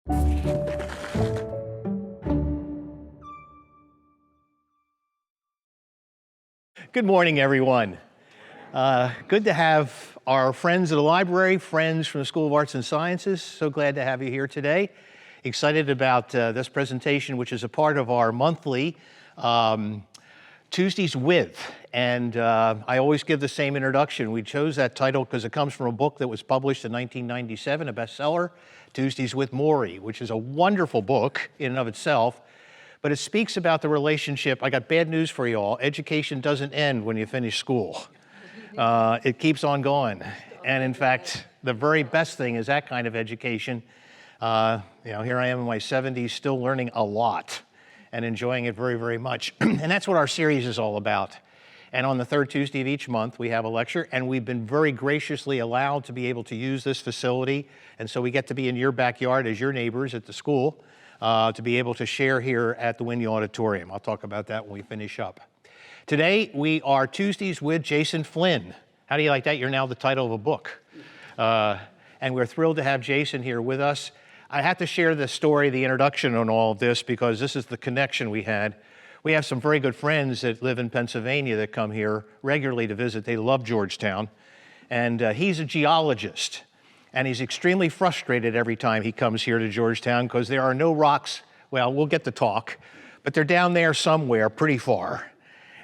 Good morning, everyone. Good to have our friends at the library, friends from the School of Arts and Sciences. So glad to have you here today. Excited about this presentation, which is a part of our monthly Tuesdays With. And I always give the same introduction. We chose that title because it comes from a book that was published in 1997, a bestseller, Tuesdays with Maury, which is a wonderful book in and of itself. But it speaks about the relationship. I got bad news for you all. Education doesn't end when you finish school. It keeps on going. And in fact, the very best thing is that kind of education. Here I am in my 70s, still learning a lot and enjoying it very, very much. And that's what our series is all about. And on the third Tuesday of each month, we have a lecture, and we've been very graciously allowed to be able to use this facility. And so we get to be in your backyard as your neighbors at the school. To be able to share here at the Winnie Auditorium. I'll talk about that when we finish up. Today, we are Tuesdays with Jason Flynn. How do you like that? You're now the title of a book. And we're thrilled to have Jason here with us. I have to share the story, the introduction on all of this, because this is the connection we had. We have some very good friends that live in Pennsylvania that come here regularly to visit. They love Georgetown. And he's a geologist. And he's extremely frustrated every time he comes here to Georgetown because there are no rocks. Well, we'll get to talk, but they're down there somewhere pretty far.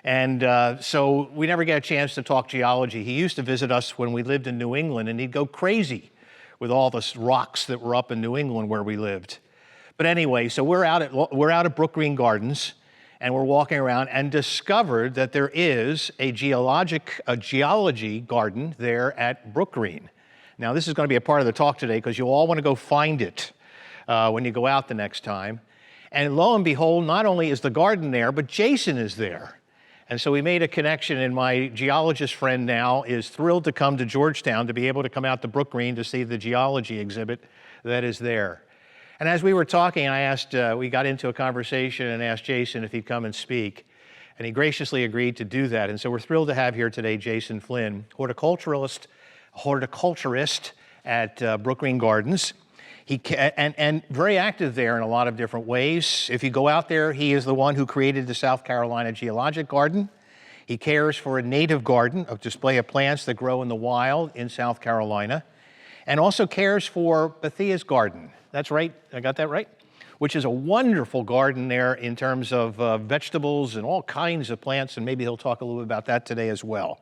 And so we never get a chance to talk geology. He used to visit us when we lived in New England, and he'd go crazy with all the rocks that were up in New England where we lived. But anyway, so we're out at Brookgreen Gardens, and we're walking around and discovered that there is a geology garden there at Brookgreen. Now, this is going to be a part of the talk today because you'll all want to go find it when you go out the next time. And lo and behold, not only is the garden there, but Jason is there. And so we made a connection, and my geologist friend now is thrilled to come to Georgetown to be able to come out to Brookgreen to see the geology exhibit that is there. And as we were talking, we got into a conversation and asked Jason if he'd come and speak. And he graciously agreed to do that. And so we're thrilled to have here today Jason Flynn, horticulturist at Brookgreen Gardens. And very active there in a lot of different ways. If you go out there, he is the one who created the South Carolina Geologic Garden. He cares for a native garden, a display of plants that grow in the wild in South Carolina, and also cares for Bethea's Garden. That's right, I got that right? Which is a wonderful garden there in terms of vegetables and all kinds of plants, and maybe he'll talk a little bit about that today as well.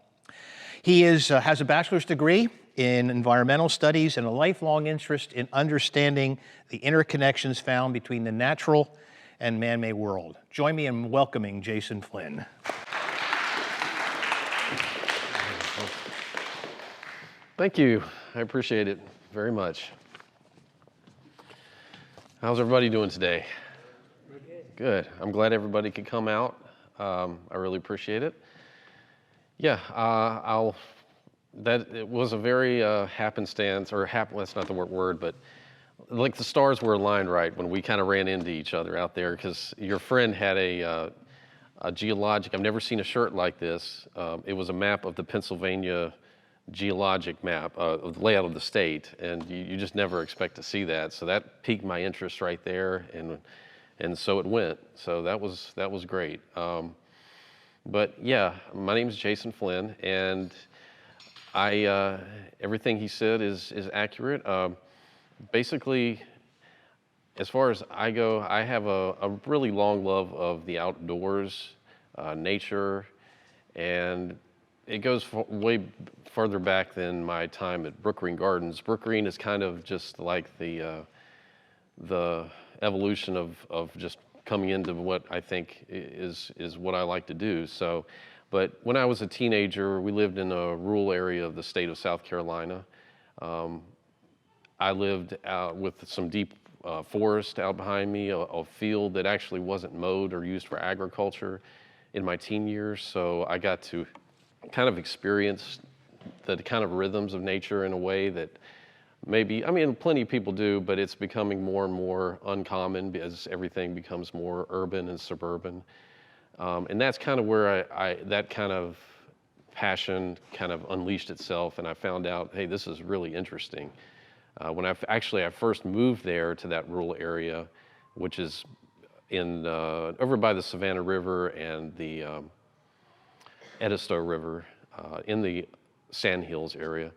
He has a bachelor's degree in environmental studies and a lifelong interest in understanding the interconnections found between the natural and man-made world. Join me in welcoming Jason Flynn. Thank you. I appreciate it very much. How's everybody doing today? Good. I'm glad everybody could come out. I really appreciate it. Yeah, it was a very happenstance, or that's not the word, but like the stars were aligned right when we kind of ran into each other out there, because your friend had a geologic, I've never seen a shirt like this. It was a map of the Pennsylvania geologic map, of the layout of the state, and you just never expect to see that. So that piqued my interest right there, and so it went. So that was great. But yeah, my name is Jason Flynn, and everything he said is accurate. Basically, as far as I go, I have a really long love of the outdoors, nature, and it goes way further back than my time at Brookgreen Gardens. Brookgreen is kind of just like the evolution of just coming into what I think is what I like to do. So, but when I was a teenager, we lived in a rural area of the state of South Carolina. I lived out with some deep forest out behind me, a field that actually wasn't mowed or used for agriculture in my teen years. So I got to kind of experience the kind of rhythms of nature in a way that plenty of people do, but it's becoming more and more uncommon as everything becomes more urban and suburban. And that's kind of where that kind of passion kind of unleashed itself, and I found out, hey, this is really interesting. When I first moved there to that rural area, which is in over by the Savannah River and the Edisto River, in the Sandhills area.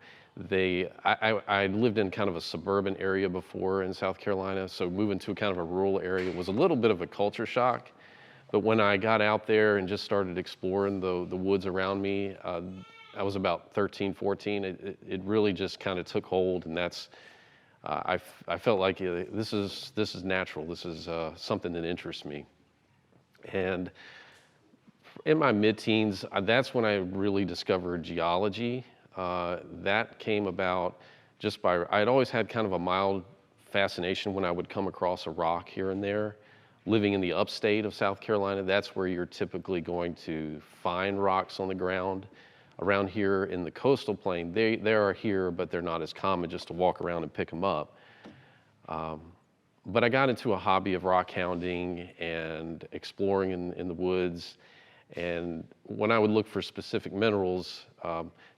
I lived in kind of a suburban area before in South Carolina, so moving to kind of a rural area was a little bit of a culture shock. But when I got out there and just started exploring the woods around me, I was about 13, 14. It really just kind of took hold, and that's I felt like this is natural. This is something that interests me. And in my mid-teens, that's when I really discovered geology. That came about just by, I'd always had kind of a mild fascination when I would come across a rock here and there. Living in the upstate of South Carolina, that's where you're typically going to find rocks on the ground. Around here in the coastal plain, they are here, but they're not as common just to walk around and pick them up. But I got into a hobby of rock hounding and exploring in the woods. And when I would look for specific minerals,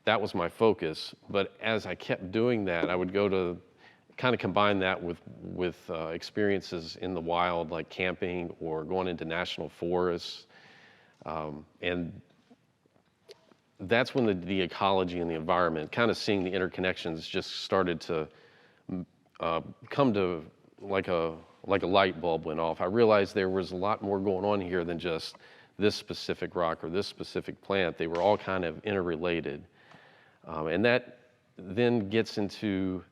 that was my focus. But as I kept doing that, I would go to kind of combine that with experiences in the wild, like camping or going into national forests. And that's when the ecology and the environment, kind of seeing the interconnections, just started to come to like a light bulb went off. I realized there was a lot more going on here than just this specific rock or this specific plant. They were all kind of interrelated. And that then gets into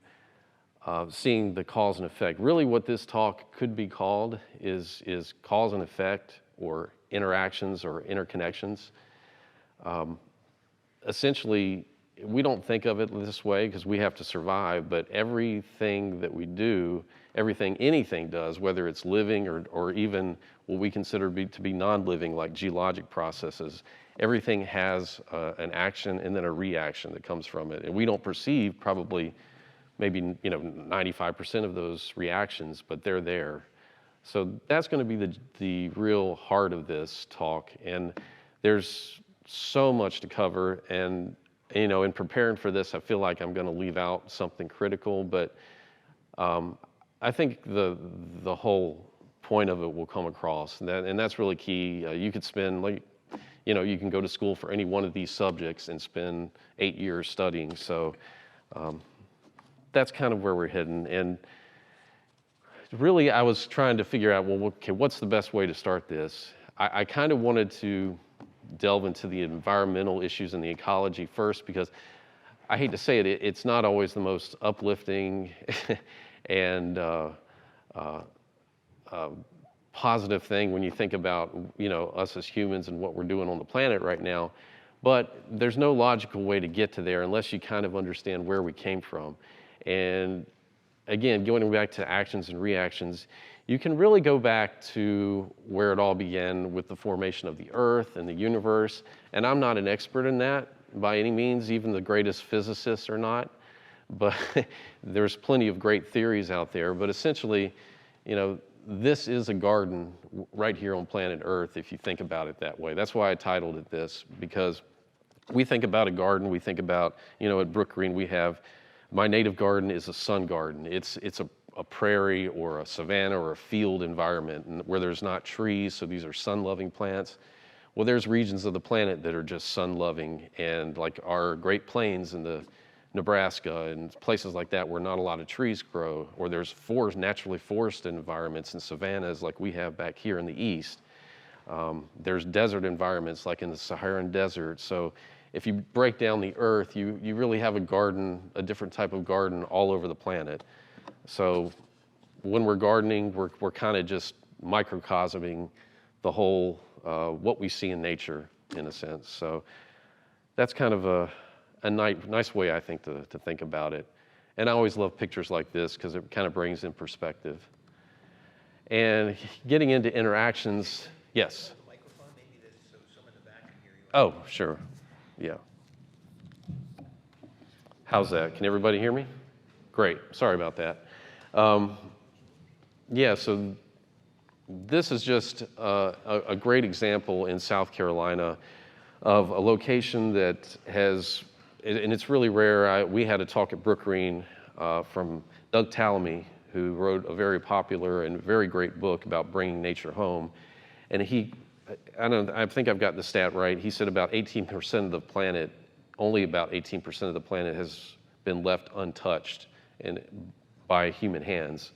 seeing the cause and effect. Really what this talk could be called is cause and effect, or interactions or interconnections. Essentially, we don't think of it this way because we have to survive, but everything that we do, anything does, whether it's living or even what we consider to be non-living, like geologic processes, everything has an action and then a reaction that comes from it. And we don't perceive probably maybe 95% of those reactions, but they're there. So that's going to be the real heart of this talk. And there's so much to cover, and in preparing for this, I feel like I'm going to leave out something critical, but I think the whole point of it will come across, and that's really key. You could spend you can go to school for any one of these subjects and spend 8 years studying. So that's kind of where we're heading. And really, I was trying to figure out, well, okay, what's the best way to start this? I kind of wanted to delve into the environmental issues and the ecology first, because I hate to say it, it's not always the most uplifting and positive thing when you think about us as humans and what we're doing on the planet right now. But there's no logical way to get to there unless you kind of understand where we came from. And again, going back to actions and reactions, you can really go back to where it all began with the formation of the Earth and the universe. And I'm not an expert in that by any means, even the greatest physicists are not. But there's plenty of great theories out there. But essentially, this is a garden right here on planet Earth, if you think about it that way. That's why I titled it this, because we think about a garden, we think about, at Brookgreen we have, my native garden is a sun garden. It's a prairie or a savanna or a field environment where there's not trees, so these are sun-loving plants. Well, there's regions of the planet that are just sun-loving, and like our Great Plains in the Nebraska and places like that where not a lot of trees grow, or there's naturally forested environments and savannas like we have back here in the east. There's desert environments like in the Saharan desert. So if you break down the earth, you really have a garden, a different type of garden all over the planet. So when we're gardening, we're kind of just microcosming the whole, what we see in nature, in a sense. So that's kind of a nice way, I think, to think about it. And I always love pictures like this because it kind of brings in perspective. And getting into interactions, yes? The microphone, maybe so someone in the back can hear you. Oh, sure, yeah. How's that? Can everybody hear me? Great, sorry about that. Yeah, so this is just a great example in South Carolina of a location that has, and it's really rare. We had a talk at Brookgreen from Doug Tallamy, who wrote a very popular and very great book about bringing nature home. And I think I've got the stat right. He said about 18% of the planet, only about 18% of the planet has been left untouched by human hands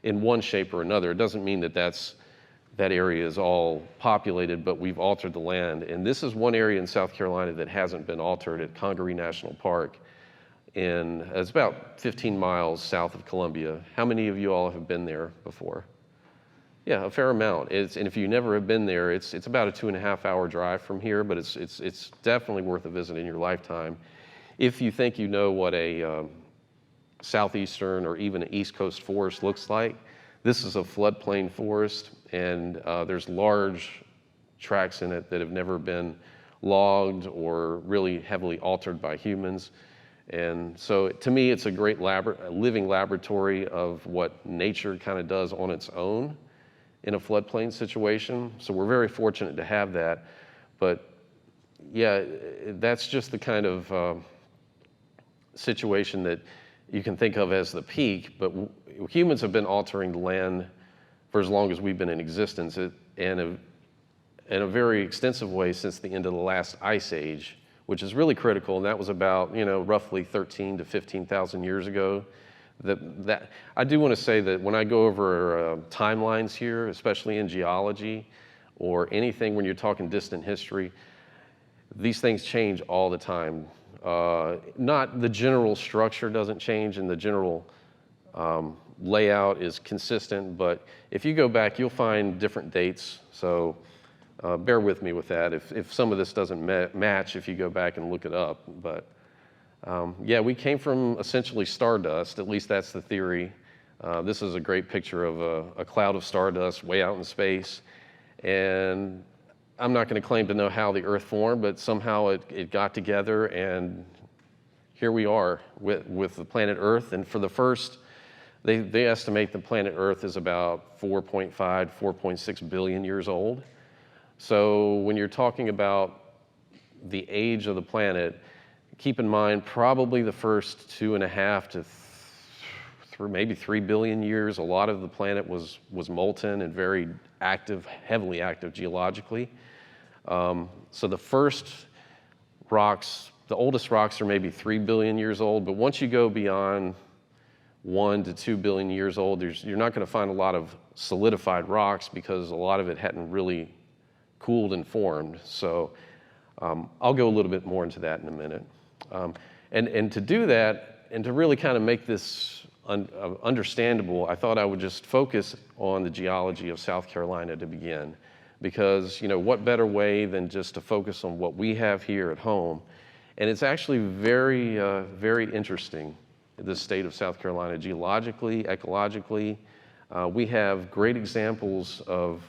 in one shape or another. It doesn't mean that that area is all populated, but we've altered the land. And this is one area in South Carolina that hasn't been altered at Congaree National Park. It's about 15 miles south of Columbia. How many of you all have been there before? Yeah, a fair amount. And if you never have been there, it's about a 2.5-hour drive from here, but it's definitely worth a visit in your lifetime. If you think you know what a southeastern or even an East Coast forest looks like, this is a floodplain forest, and there's large tracts in it that have never been logged or really heavily altered by humans. And so to me, it's a great living laboratory of what nature kind of does on its own in a floodplain situation. So we're very fortunate to have that. But yeah, that's just the kind of situation that you can think of as the peak, but humans have been altering the land for as long as we've been in existence, and in a very extensive way since the end of the last ice age, which is really critical, and that was about, roughly 13 to 15,000 years ago. That I do want to say that when I go over timelines here, especially in geology or anything when you're talking distant history, these things change all the time. Not the general structure doesn't change and the general layout is consistent, but if you go back, you'll find different dates. So bear with me with that if some of this doesn't match if you go back and look it up. But yeah, we came from essentially stardust, at least that's the theory. This is a great picture of a cloud of stardust way out in space. And I'm not going to claim to know how the Earth formed, but somehow it got together, and here we are with the planet Earth. And for the first, they estimate the planet Earth is about 4.5, 4.6 billion years old. So when you're talking about the age of the planet, keep in mind probably the first 2.5 to maybe 3 billion years, a lot of the planet was molten and very active, heavily active geologically. So the first rocks, the oldest rocks are maybe 3 billion years old, but once you go beyond 1 to 2 billion years old, you're not going to find a lot of solidified rocks because a lot of it hadn't really cooled and formed. So I'll go a little bit more into that in a minute. And to do that, and to really kind of make this understandable, I thought I would just focus on the geology of South Carolina to begin. Because, what better way than just to focus on what we have here at home. And it's actually very, very interesting, the state of South Carolina, geologically, ecologically. We have great examples of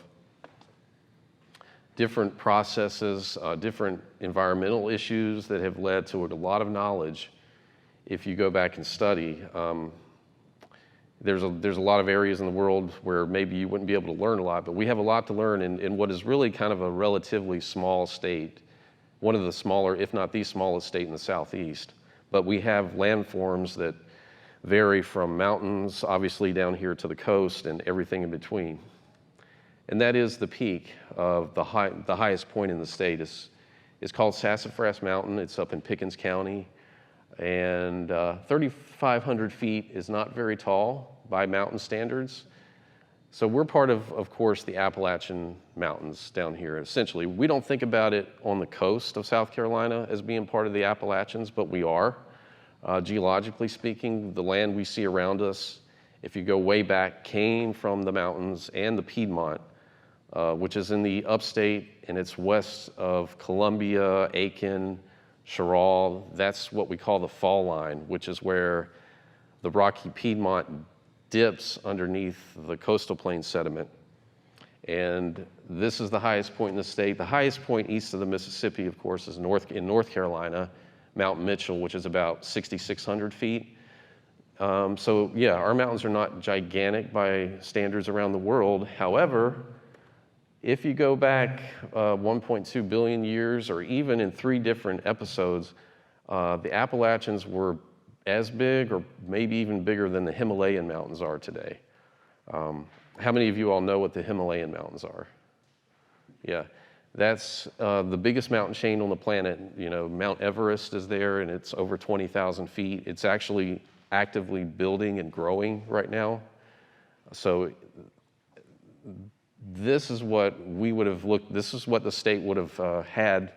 different processes, different environmental issues that have led to a lot of knowledge if you go back and study. There's a lot of areas in the world where maybe you wouldn't be able to learn a lot, but we have a lot to learn in what is really kind of a relatively small state, one of the smaller, if not the smallest state in the Southeast. But we have landforms that vary from mountains, obviously down here to the coast, and everything in between. And that is the peak of the highest point in the state is called Sassafras Mountain. It's up in Pickens County. And 3,500 feet is not very tall by mountain standards. So we're part of course, the Appalachian Mountains down here. Essentially, we don't think about it on the coast of South Carolina as being part of the Appalachians, but we are. Geologically speaking, the land we see around us, if you go way back, came from the mountains and the Piedmont, which is in the upstate, and it's west of Columbia, Aiken, Sherrall. That's what we call the fall line, which is where the rocky Piedmont dips underneath the coastal plain sediment. And this is the highest point in the state. The highest point east of the Mississippi, of course, is in North Carolina, Mount Mitchell, which is about 6,600 feet. So yeah, our mountains are not gigantic by standards around the world. However, if you go back 1.2 billion years, or even in 3 different episodes, the Appalachians were as big or maybe even bigger than the Himalayan mountains are today. How many of you all know what the Himalayan mountains are? Yeah, that's the biggest mountain chain on the planet. You know, Mount Everest is there, and it's over 20,000 feet. It's actually actively building and growing right now. So this is what we would have looked, this is what the state would have had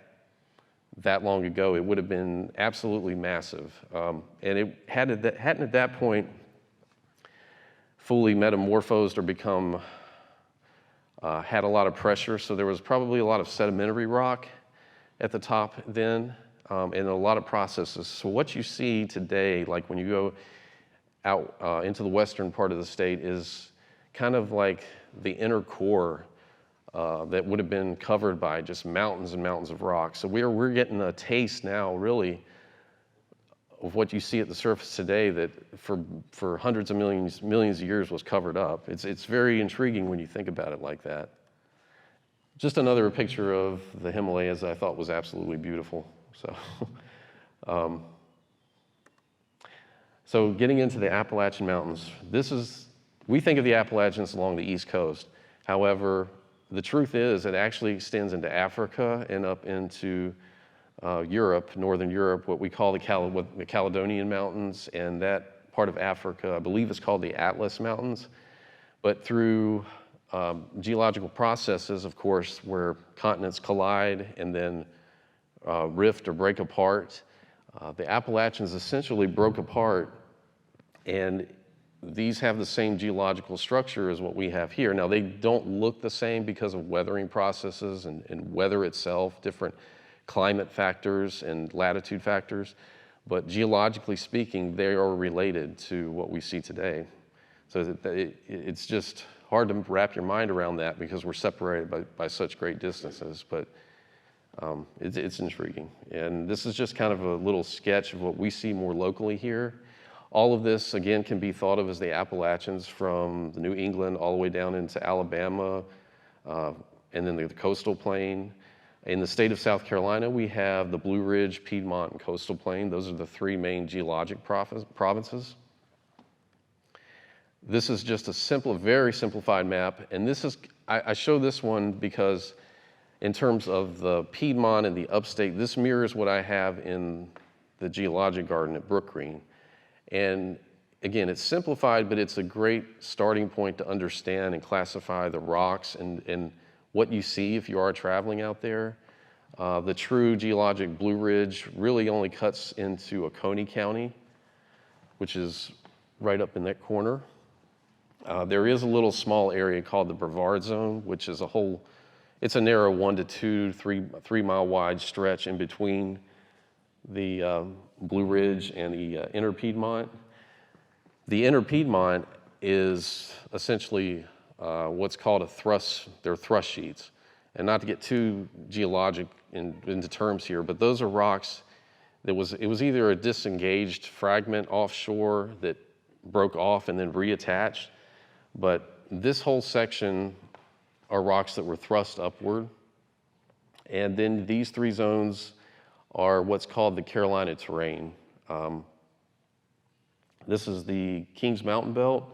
that long ago. It would have been absolutely massive. And it hadn't at that point fully metamorphosed or become, had a lot of pressure. So there was probably a lot of sedimentary rock at the top then, and a lot of processes. So what you see today, like when you go out into the western part of the state, is kind of like the inner core that would have been covered by just mountains and mountains of rock. So we're getting a taste now, really, of what you see at the surface today that for hundreds of millions of years was covered up. It's very intriguing when you think about it like that. Just another picture of the Himalayas I thought was absolutely beautiful. So, so getting into the Appalachian Mountains, we think of the Appalachians along the East Coast. However, the truth is it actually extends into Africa and up into Europe, Northern Europe, what we call the Caledonian Mountains, and that part of Africa, I believe, is called the Atlas Mountains. But through geological processes, of course, where continents collide and then rift or break apart, the Appalachians essentially broke apart, and these have the same geological structure as what we have here. Now, they don't look the same because of weathering processes and weather itself, different climate factors and latitude factors, but geologically speaking, they are related to what we see today. So it's just hard to wrap your mind around that because we're separated by such great distances, but it's intriguing. And this is just kind of a little sketch of what we see more locally here. All of this, again, can be thought of as the Appalachians from the New England all the way down into Alabama, and then the coastal plain. In the state of South Carolina, we have the Blue Ridge, Piedmont, and Coastal Plain. Those are the three main geologic provinces. This is just a very simplified map, and this is, I show this one because in terms of the Piedmont and the upstate, this mirrors what I have in the geologic garden at Brookgreen. And again, it's simplified, but it's a great starting point to understand and classify the rocks and what you see if you are traveling out there. The true geologic Blue Ridge really only cuts into Oconee County, which is right up in that corner. There is a little small area called the Brevard Zone, which is it's a narrow 1 to 2, 3 mile wide stretch in between the Blue Ridge and the Inner Piedmont. The Inner Piedmont is essentially what's called they're thrust sheets. And not to get too geologic into terms here, but those are rocks it was either a disengaged fragment offshore that broke off and then reattached, but this whole section are rocks that were thrust upward. And then these three zones are what's called the Carolina terrain. This is the Kings Mountain Belt,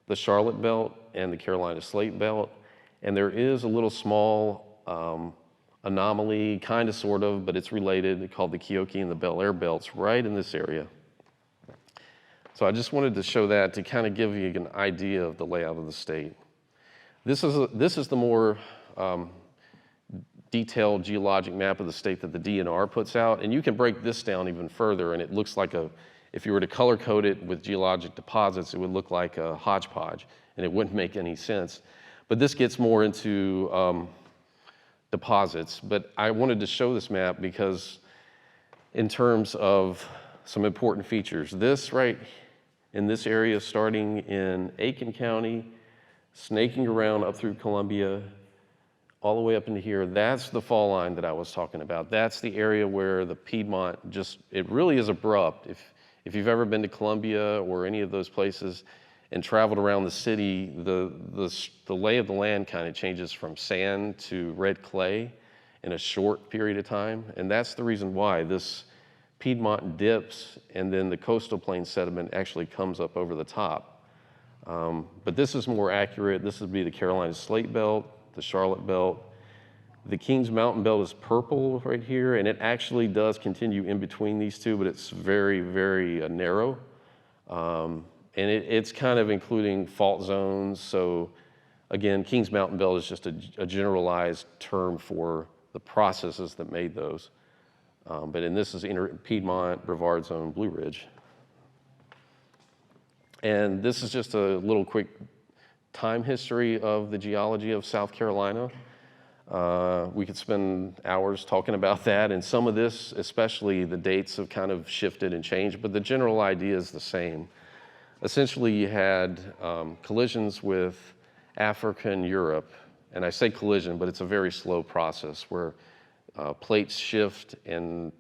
the Charlotte Belt, and the Carolina Slate Belt. And there is a little small anomaly, kind of, sort of, but it's related, called the Keoki and the Bel Air Belts right in this area. So I just wanted to show that to kind of give you an idea of the layout of the state. This is the more detailed geologic map of the state that the DNR puts out, and you can break this down even further, and it looks like if you were to color code it with geologic deposits, it would look like a hodgepodge, and it wouldn't make any sense. But this gets more into deposits. But I wanted to show this map because in terms of some important features, this right in this area starting in Aiken County, snaking around up through Columbia, all the way up into here, that's the fall line that I was talking about. That's the area where the Piedmont it really is abrupt. If you've ever been to Columbia or any of those places and traveled around the city, the lay of the land kind of changes from sand to red clay in a short period of time. And that's the reason why this Piedmont dips, and then the coastal plain sediment actually comes up over the top. But this is more accurate. This would be the Carolina Slate Belt, the Charlotte Belt. The Kings Mountain Belt is purple right here, and it actually does continue in between these two, but it's very, very narrow. And it's kind of including fault zones. So again, Kings Mountain Belt is just a generalized term for the processes that made those. But in this is Piedmont, Brevard Zone, Blue Ridge. And this is just a little quick time history of the geology of South Carolina. We could spend hours talking about that, and some of this, especially the dates, have kind of shifted and changed, but the general idea is the same. Essentially, you had collisions with Africa and Europe, and I say collision, but it's a very slow process where plates shift and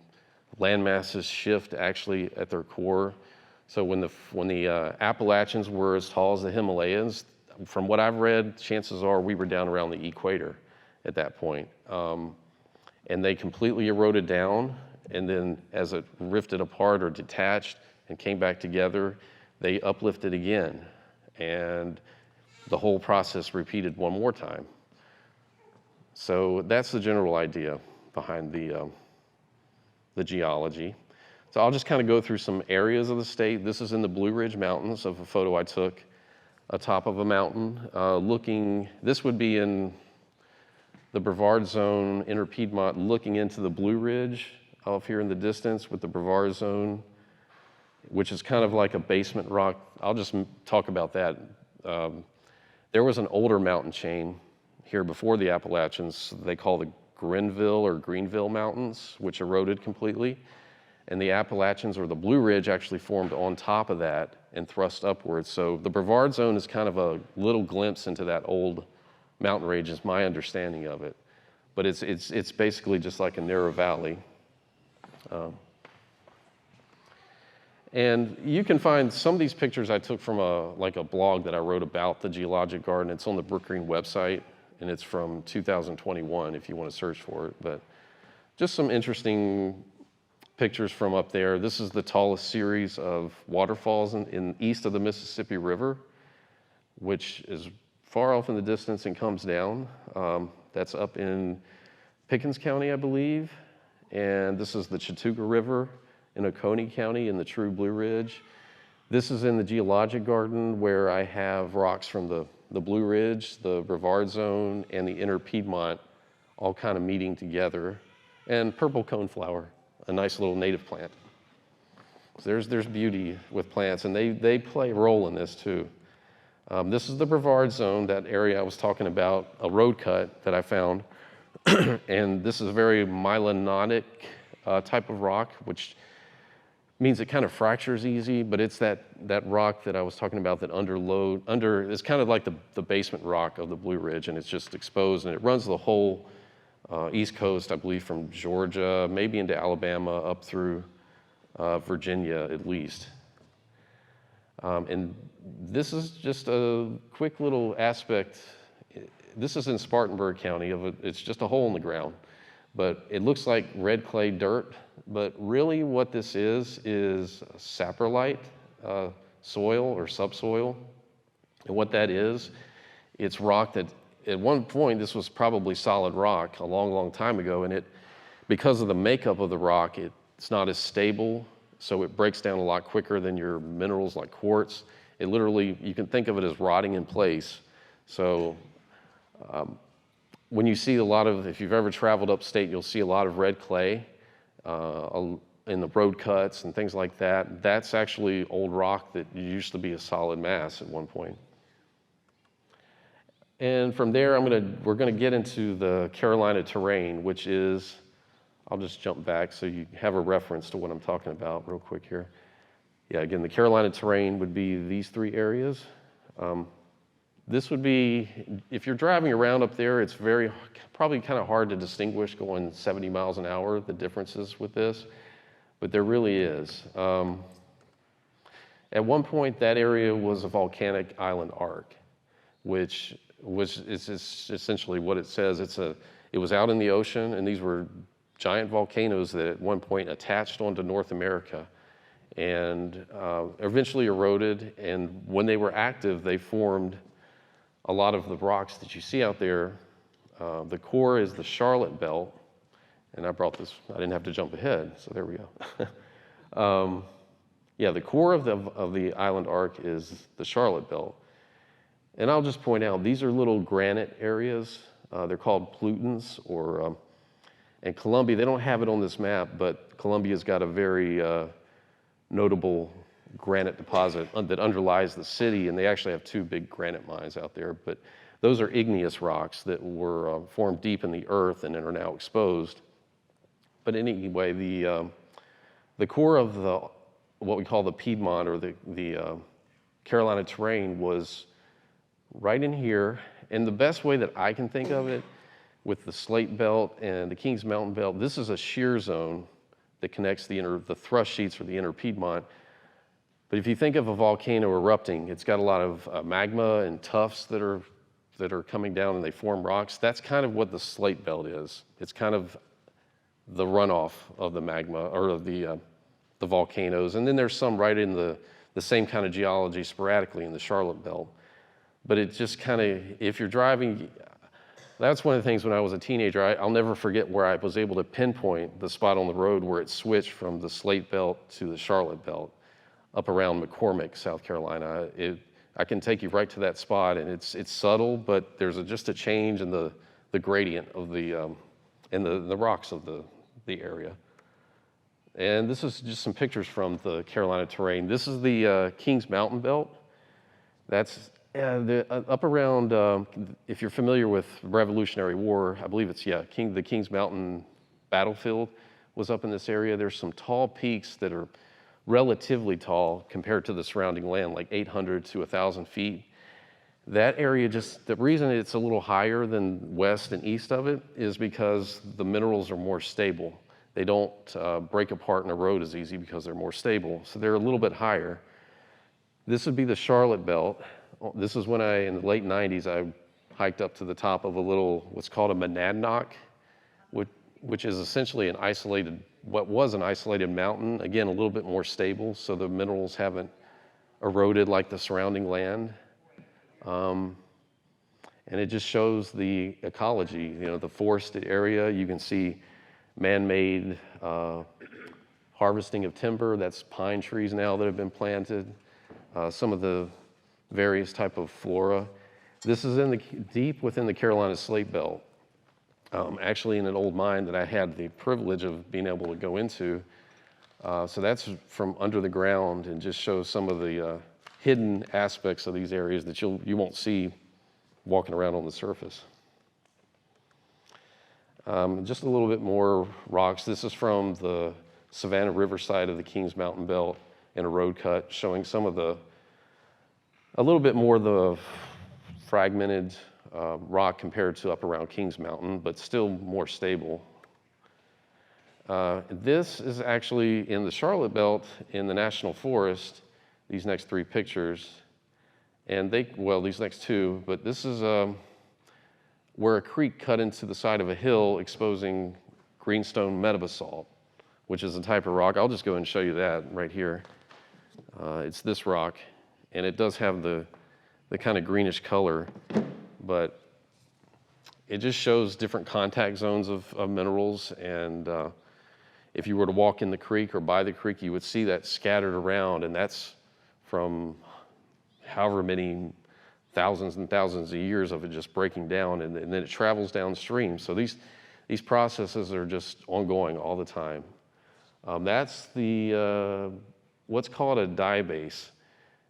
land masses shift actually at their core. So when the Appalachians were as tall as the Himalayas, from what I've read, chances are we were down around the equator at that point. And they completely eroded down, and then as it rifted apart or detached and came back together, they uplifted again. And the whole process repeated one more time. So that's the general idea behind the geology. So I'll just kind of go through some areas of the state. This is in the Blue Ridge Mountains of a photo I took atop of a mountain. This would be in the Brevard Zone, Inner Piedmont, looking into the Blue Ridge off here in the distance with the Brevard Zone, which is kind of like a basement rock. I'll just talk about that. There was an older mountain chain here before the Appalachians they call the Grenville or Greenville Mountains, which eroded completely. And the Appalachians or the Blue Ridge actually formed on top of that and thrust upwards. So the Brevard Zone is kind of a little glimpse into that old mountain range, is my understanding of it. But it's basically just like a narrow valley. And you can find some of these pictures I took from a blog that I wrote about the geologic garden. It's on the Brookgreen website, and it's from 2021 if you want to search for it. But just some interesting pictures from up there. This is the tallest series of waterfalls in east of the Mississippi River, which is far off in the distance and comes down. That's up in Pickens County, I believe. And this is the Chattooga River in Oconee County in the true Blue Ridge. This is in the geologic garden where I have rocks from the Blue Ridge, the Brevard Zone, and the Inner Piedmont all kind of meeting together. And purple coneflower, a nice little native plant. So there's beauty with plants, and they play a role in this too. This is the Brevard Zone, that area I was talking about, a road cut that I found. And this is a very mylanotic type of rock, which means it kind of fractures easy, but it's that rock that I was talking about that it's kind of like the basement rock of the Blue Ridge, and it's just exposed, and it runs the whole East Coast, I believe, from Georgia, maybe into Alabama, up through Virginia at least. And this is just a quick little aspect. This is in Spartanburg County. It's just a hole in the ground, but it looks like red clay dirt. But really what this is saprolite soil or subsoil. And what that is, it's rock that at one point this was probably solid rock a long, long time ago. And because of the makeup of the rock, it's not as stable. So it breaks down a lot quicker than your minerals like quartz. It literally, you can think of it as rotting in place. So when you see if you've ever traveled upstate, you'll see a lot of red clay in the road cuts and things like that. That's actually old rock that used to be a solid mass at one point. And from there, we're gonna get into the Carolina terrain, which is, I'll just jump back so you have a reference to what I'm talking about real quick here. Yeah, again, the Carolina terrain would be these three areas. This would be, if you're driving around up there, it's probably kind of hard to distinguish going 70 miles an hour, the differences with this, but there really is. At one point, that area was a volcanic island arc, which is essentially what it says. It was out in the ocean, and these were giant volcanoes that at one point attached onto North America and eventually eroded. And when they were active, they formed a lot of the rocks that you see out there. The core is the Charlotte Belt. And I brought this, I didn't have to jump ahead, so there we go. Yeah, the core of the island arc is the Charlotte Belt. And I'll just point out, these are little granite areas. They're called plutons, and Columbia, they don't have it on this map, but Columbia's got a very notable granite deposit that underlies the city, and they actually have 2 big granite mines out there. But those are igneous rocks that were formed deep in the earth and are now exposed. But anyway, the core of what we call the Piedmont or the Carolina terrain was right in here. And the best way that I can think of it, with the Slate Belt and the Kings Mountain Belt, this is a shear zone that connects the thrust sheets for the inner Piedmont. But if you think of a volcano erupting, it's got a lot of magma and tuffs that are coming down and they form rocks. That's kind of what the Slate Belt is. It's kind of the runoff of the magma or of the volcanoes. And then there's some right in the same kind of geology sporadically in the Charlotte Belt. But it just kind of, if you're driving, that's one of the things when I was a teenager, I'll never forget where I was able to pinpoint the spot on the road where it switched from the Slate Belt to the Charlotte Belt up around McCormick, South Carolina. I can take you right to that spot, and it's subtle, but there's just a change in the gradient of in the rocks of the area. And this is just some pictures from the Carolina terrain. This is the Kings Mountain Belt. That's up around, if you're familiar with Revolutionary War, I believe it's, the Kings Mountain battlefield was up in this area. There's some tall peaks that are relatively tall compared to the surrounding land, like 800 to 1,000 feet. That area the reason it's a little higher than west and east of it is because the minerals are more stable. They don't break apart and erode as easy because they're more stable. So they're a little bit higher. This would be the Charlotte Belt. This is when in the late 90s, I hiked up to the top of what's called a monadnock, which is essentially what was an isolated mountain, again, a little bit more stable, so the minerals haven't eroded like the surrounding land. And it just shows the ecology, the forested area. You can see man-made harvesting of timber. That's pine trees now that have been planted. Some of the various type of flora. This is deep within the Carolina Slate Belt. Actually in an old mine that I had the privilege of being able to go into. So that's from under the ground and just shows some of the hidden aspects of these areas that you won't see walking around on the surface. Just a little bit more rocks. This is from the Savannah River side of the Kings Mountain Belt in a road cut, showing some of a little bit more the fragmented rock compared to up around Kings Mountain, but still more stable. This is actually in the Charlotte Belt in the National Forest, these next 3 pictures. And these next 2, but this is where a creek cut into the side of a hill exposing greenstone metabasalt, which is a type of rock. I'll just go and show you that right here. It's this rock, and it does have the kind of greenish color, but it just shows different contact zones of minerals. And if you were to walk in the creek or by the creek, you would see that scattered around, and that's from however many thousands and thousands of years of it just breaking down, and then it travels downstream. So these processes are just ongoing all the time. That's what's called a diabase.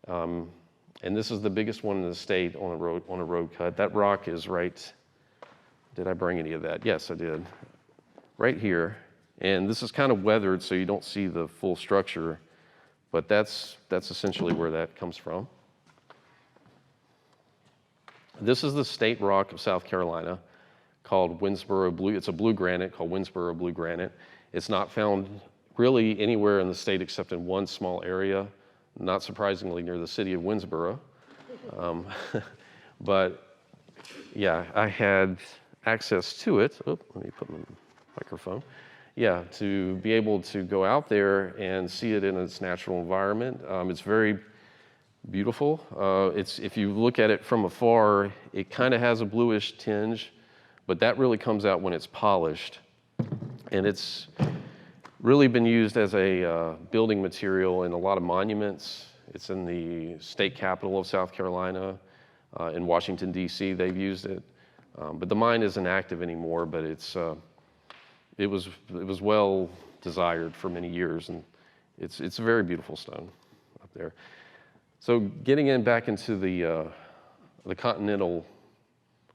And this is the biggest one in the state on a road cut. That rock is right, did I bring any of that? Yes, I did. Right here. And this is kind of weathered, so you don't see the full structure, but that's essentially where that comes from. This is the state rock of South Carolina called Winnsboro Blue. It's a blue granite called Winnsboro Blue Granite. It's not found really anywhere in the state except in one small area, not surprisingly near the city of Winnsboro. But yeah, I had access to it. Oh, let me put my microphone. yeah, to be able to go out there and see it in its natural environment. It's very beautiful. If you look at it from afar, it kind of has a bluish tinge, but that really comes out when it's polished. And it's really been used as a building material in a lot of monuments. It's in the state capital of South Carolina. In Washington, D.C., they've used it. But the mine isn't active anymore, but it was well desired for many years, and it's a very beautiful stone up there. So getting back into the continental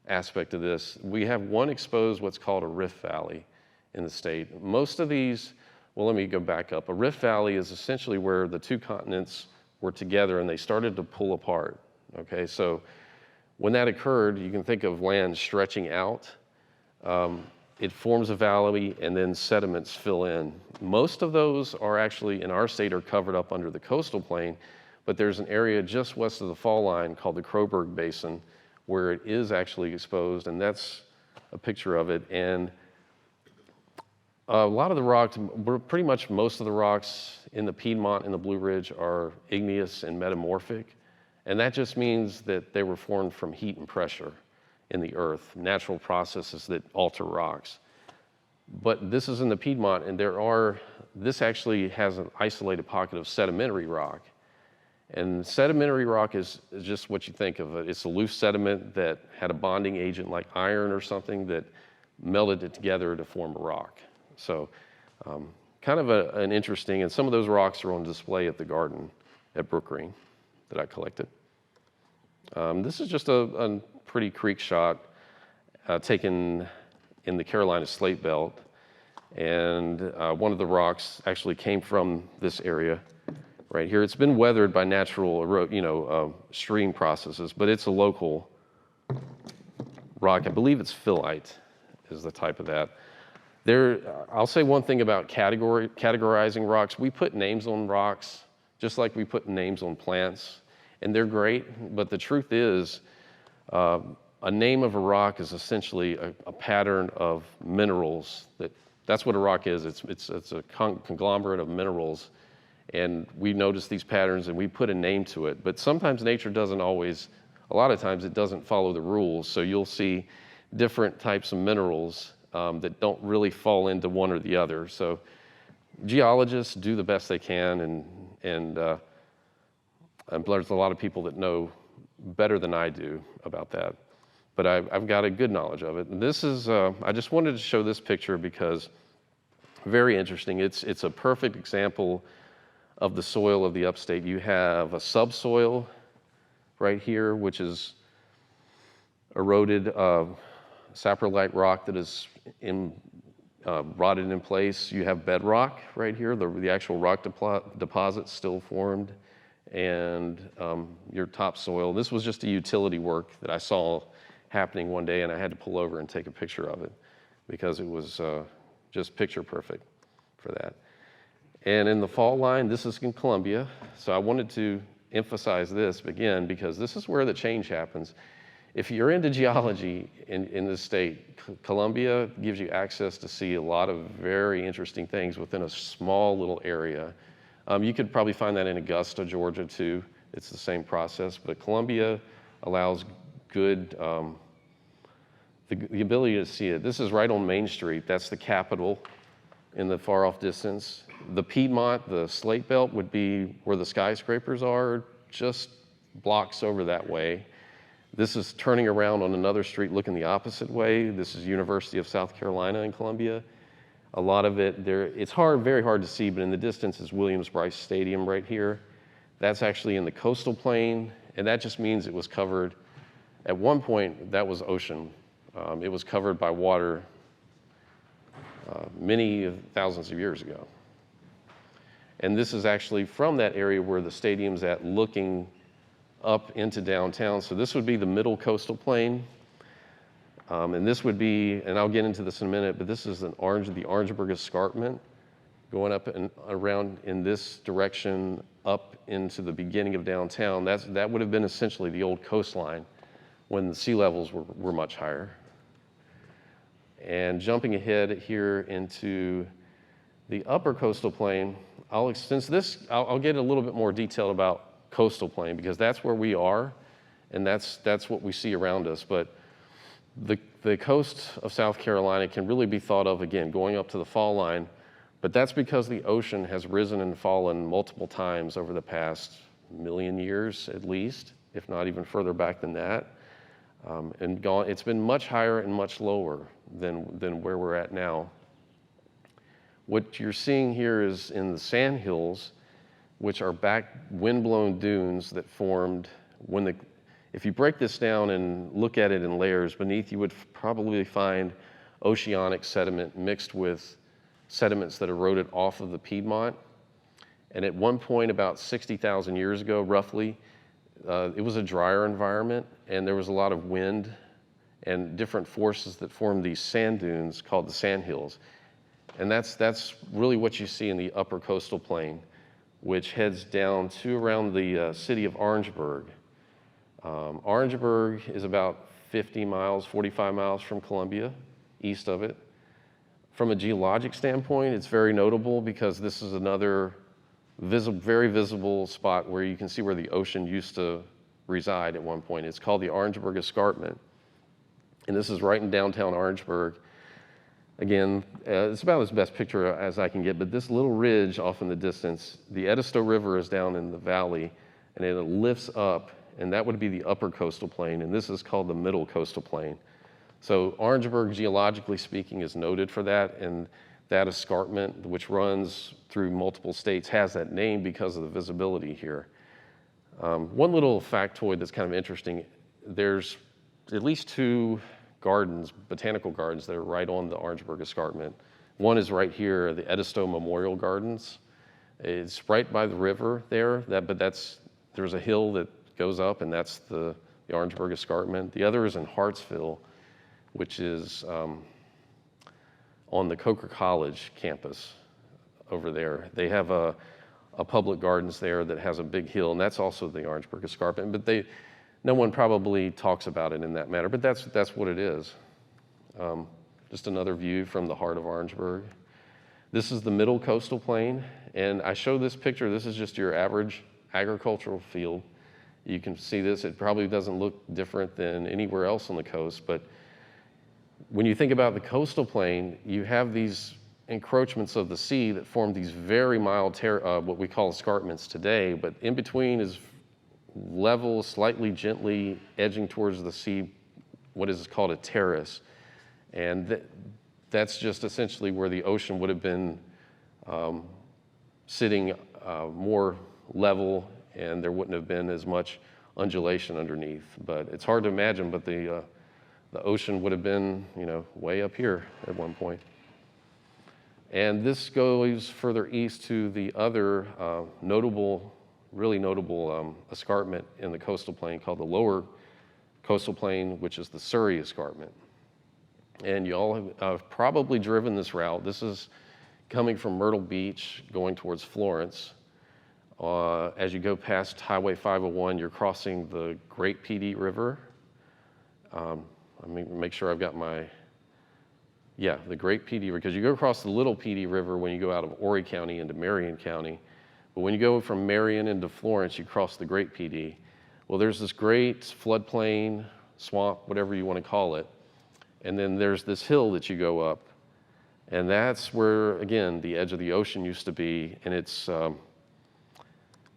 aspect of this, we have one exposed what's called a rift valley in the state. Most of these, well, let me go back up. A rift valley is essentially where the two continents were together and they started to pull apart. Okay, so when that occurred, you can think of land stretching out. It forms a valley and then sediments fill in. Most of those are actually, in our state, are covered up under the coastal plain, but there's an area just west of the fall line called the Croberg Basin where it is actually exposed, and that's a picture of it. And a lot of the rocks, pretty much most of the rocks in the Piedmont and the Blue Ridge are igneous and metamorphic, and that just means that they were formed from heat and pressure in the earth, natural processes that alter rocks. But this is in the Piedmont, and this actually has an isolated pocket of sedimentary rock. And sedimentary rock is just what you think of it. It's a loose sediment that had a bonding agent like iron or something that melded it together to form a rock. So kind of an interesting, and some of those rocks are on display at the garden at Brookgreen that I collected. This is just a pretty creek shot taken in the Carolina Slate Belt. And one of the rocks actually came from this area right here. It's been weathered by natural, stream processes, but it's a local rock. I believe it's phyllite is the type of that. I'll say one thing about categorizing rocks. We put names on rocks just like we put names on plants, and they're great, but the truth is a name of a rock is essentially a pattern of minerals. That's what a rock is. It's a conglomerate of minerals, and we notice these patterns and we put a name to it. But sometimes nature doesn't always, a lot of times it doesn't follow the rules. So you'll see different types of minerals that don't really fall into one or the other. So geologists do the best they can, and there's a lot of people that know better than I do about that. But I've got a good knowledge of it. And this is, I just wanted to show this picture because very interesting. It's a perfect example of the soil of the upstate. You have a subsoil right here, which is eroded saprolite rock that is rotted in place. You have bedrock right here, the actual rock deposit still formed, and your topsoil. This was just a utility work that I saw happening one day, and I had to pull over and take a picture of it because it was just picture perfect for that. And in the fall line, this is in Columbia. So I wanted to emphasize this again because this is where the change happens. If you're into geology in this state, Columbia gives you access to see a lot of very interesting things within a small little area. You could probably find that in Augusta, Georgia too. It's the same process, but Columbia allows good, the ability to see it. This is right on Main Street. That's the Capitol in the far off distance. The Piedmont, the Slate Belt would be where the skyscrapers are, just blocks over that way. This is turning around on another street looking the opposite way. This is University of South Carolina in Columbia. A lot of it there, it's very hard to see, but in the distance is Williams-Brice Stadium right here. That's actually in the coastal plain, and that just means it was covered. At one point, that was ocean. It was covered by water many thousands of years ago. And this is actually from that area where the stadium's at, looking up into downtown. So this would be the middle coastal plain. And this would be, and I'll get into this in a minute, but this is the Orangeburg Escarpment going up and around in this direction up into the beginning of downtown. That would have been essentially the old coastline when the sea levels were much higher. And jumping ahead here into The upper coastal plain, since this, I'll get a little bit more detailed about coastal plain because that's where we are, and that's what we see around us. But the coast of South Carolina can really be thought of, again, going up to the fall line, but that's because the ocean has risen and fallen multiple times over the past million years at least, if not even further back than that. It's been much higher and much lower than where we're at now. What you're seeing here is in the sand hills, which are back windblown dunes that formed if you break this down and look at it in layers, beneath you would probably find oceanic sediment mixed with sediments that eroded off of the Piedmont. And at one point, about 60,000 years ago, roughly, it was a drier environment, and there was a lot of wind and different forces that formed these sand dunes called the sand hills. And that's really what you see in the upper coastal plain, which heads down to around the city of Orangeburg. Orangeburg is about 50 miles, 45 miles from Columbia, east of it. From a geologic standpoint, it's very notable because this is another very visible spot where you can see where the ocean used to reside at one point. It's called the Orangeburg Escarpment. And this is right in downtown Orangeburg. Again, it's about as best picture as I can get, but this little ridge off in the distance, the Edisto River is down in the valley, and it lifts up, and that would be the upper coastal plain, and this is called the middle coastal plain. So Orangeburg, geologically speaking, is noted for that, and that escarpment, which runs through multiple states, has that name because of the visibility here. One little factoid that's kind of interesting, there's at least two gardens, botanical gardens, that are right on the Orangeburg Escarpment. One is right here, the Edisto Memorial Gardens. It's right by the river there, there's a hill that goes up, and that's the Orangeburg Escarpment. The other is in Hartsville, which is on the Coker College campus over there. They have a public gardens there that has a big hill, and that's also the Orangeburg Escarpment, but no one probably talks about it in that manner, but that's what it is. Just another view from the heart of Orangeburg. This is the middle coastal plain, and I show this picture. This is just your average agricultural field. You can see this. It probably doesn't look different than anywhere else on the coast, but when you think about the coastal plain, you have these encroachments of the sea that form these very mild, what we call escarpments today, but in between is level, slightly gently edging towards the sea, what is called a terrace. And that's just essentially where the ocean would have been sitting more level, and there wouldn't have been as much undulation underneath. But it's hard to imagine, but the ocean would have been, way up here at one point. And this goes further east to the other really notable escarpment in the coastal plain called the lower coastal plain, which is the Surrey Escarpment. And you all have probably driven this route. This is coming from Myrtle Beach, going towards Florence. As you go past Highway 501, you're crossing the Great Pee River. Let me make sure I've got the Great Pee River, because you go across the Little Pee River when you go out of Horry County into Marion County. But when you go from Marion into Florence, you cross the Great Pee. Well, there's this great floodplain, swamp, whatever you want to call it. And then there's this hill that you go up. And that's where, again, the edge of the ocean used to be. And it's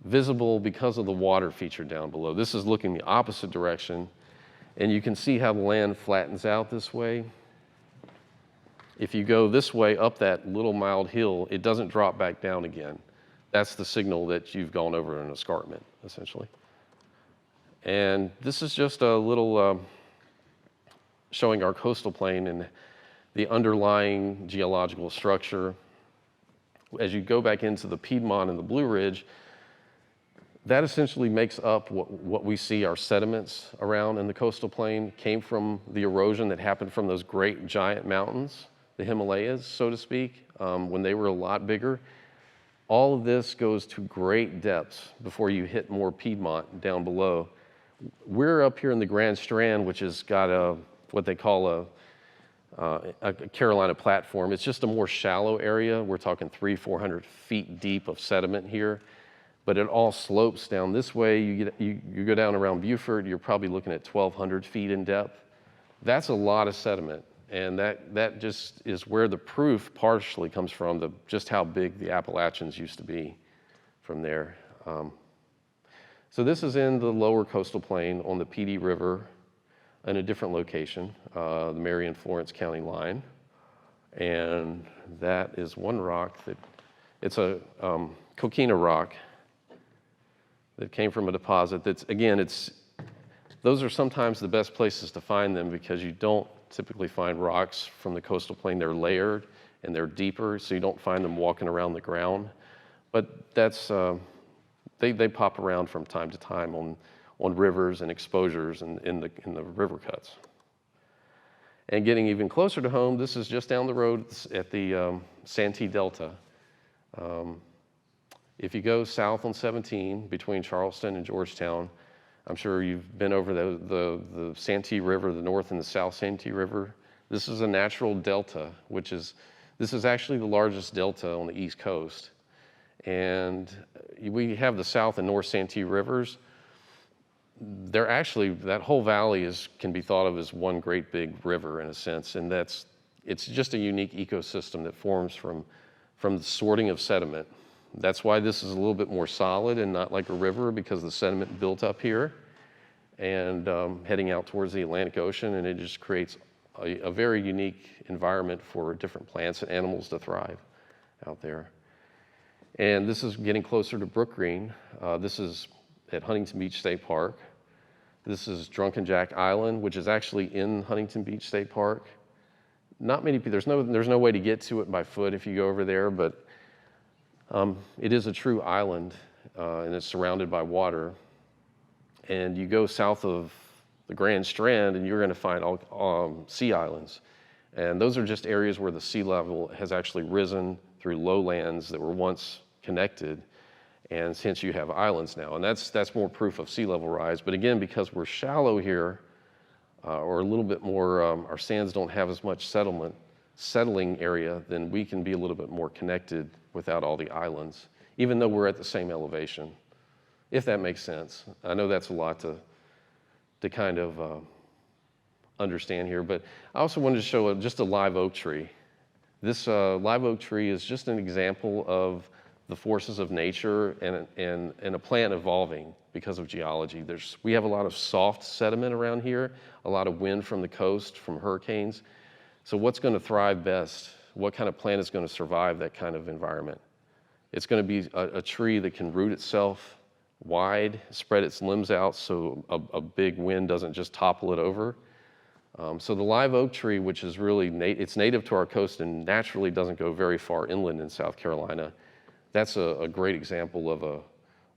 visible because of the water feature down below. This is looking the opposite direction. And you can see how the land flattens out this way. If you go this way up that little mild hill, it doesn't drop back down again. That's the signal that you've gone over an escarpment, essentially. And this is just a little showing our coastal plain and the underlying geological structure. As you go back into the Piedmont and the Blue Ridge, that essentially makes up what we see our sediments around in the coastal plain came from the erosion that happened from those great giant mountains, the Himalayas, so to speak, when they were a lot bigger. All of this goes to great depths before you hit more Piedmont down below. We're up here in the Grand Strand, which has got what they call a Carolina platform. It's just a more shallow area. We're talking 300-400 feet deep of sediment here, but it all slopes down this way. You go down around Beaufort, you're probably looking at 1,200 feet in depth. That's a lot of sediment, and that just is where the proof partially comes from, just how big the Appalachians used to be from there. So this is in the lower coastal plain on the PD River in a different location, the Marion Florence County line. And that is one rock it's a coquina rock that came from a deposit that's, again, those are sometimes the best places to find them because you don't typically find rocks from the coastal plain. They're layered and they're deeper, so you don't find them walking around the ground. But that's, they pop around from time to time on rivers and exposures and in the river cuts. And getting even closer to home, this is just down the road at the Santee Delta. If you go south on 17 between Charleston and Georgetown, I'm sure you've been over the Santee River, the North and the South Santee River. This is a natural delta, this is actually the largest delta on the East Coast. And we have the South and North Santee Rivers. They're actually, that whole valley can be thought of as one great big river in a sense, and it's just a unique ecosystem that forms from the sorting of sediment. That's why this is a little bit more solid and not like a river, because the sediment built up here and heading out towards the Atlantic Ocean, and it just creates a very unique environment for different plants and animals to thrive out there. And this is getting closer to Brookgreen. This is at Huntington Beach State Park. This is Drunken Jack Island, which is actually in Huntington Beach State Park. Not many people, there's no way to get to it by foot if you go over there, but it is a true island, and it's surrounded by water. And you go south of the Grand Strand, and you're going to find all sea islands. And those are just areas where the sea level has actually risen through lowlands that were once connected, and hence you have islands now. And that's more proof of sea level rise. But again, because we're shallow here, or a little bit more, our sands don't have as much settling area, then we can be a little bit more connected without all the islands, even though we're at the same elevation, if that makes sense. I know that's a lot to kind of understand here, but I also wanted to show just a live oak tree. This live oak tree is just an example of the forces of nature and a plant evolving because of geology. We have a lot of soft sediment around here, a lot of wind from the coast, from hurricanes. So what's going to thrive best? What kind of plant is going to survive that kind of environment? It's going to be a tree that can root itself wide, spread its limbs out so a big wind doesn't just topple it over. So the live oak tree, which is really it's native to our coast and naturally doesn't go very far inland in South Carolina, that's a great example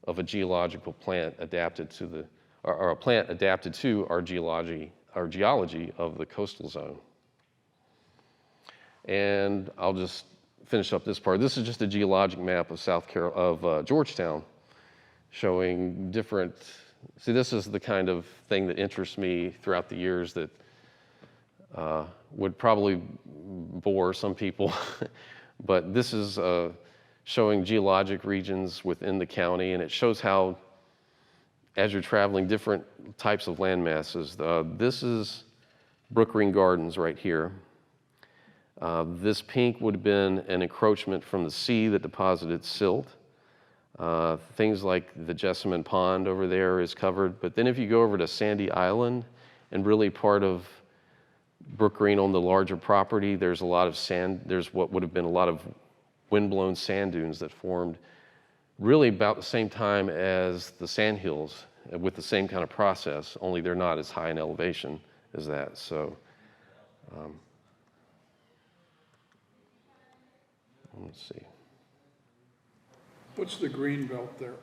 of a geological plant adapted to or a plant adapted to our geology of the coastal zone. And I'll just finish up this part. This is just a geologic map of Georgetown, showing different. See, this is the kind of thing that interests me throughout the years that would probably bore some people, but this is showing geologic regions within the county, and it shows how, as you're traveling, different types of land masses. This is Brookgreen Gardens right here. This pink would have been an encroachment from the sea that deposited silt. Things like the Jessamine Pond over there is covered, but then if you go over to Sandy Island, and really part of Brookgreen on the larger property, there's a lot of sand, there's what would have been a lot of windblown sand dunes that formed really about the same time as the sandhills with the same kind of process, only they're not as high in elevation as that. So let's see. What's the green belt there?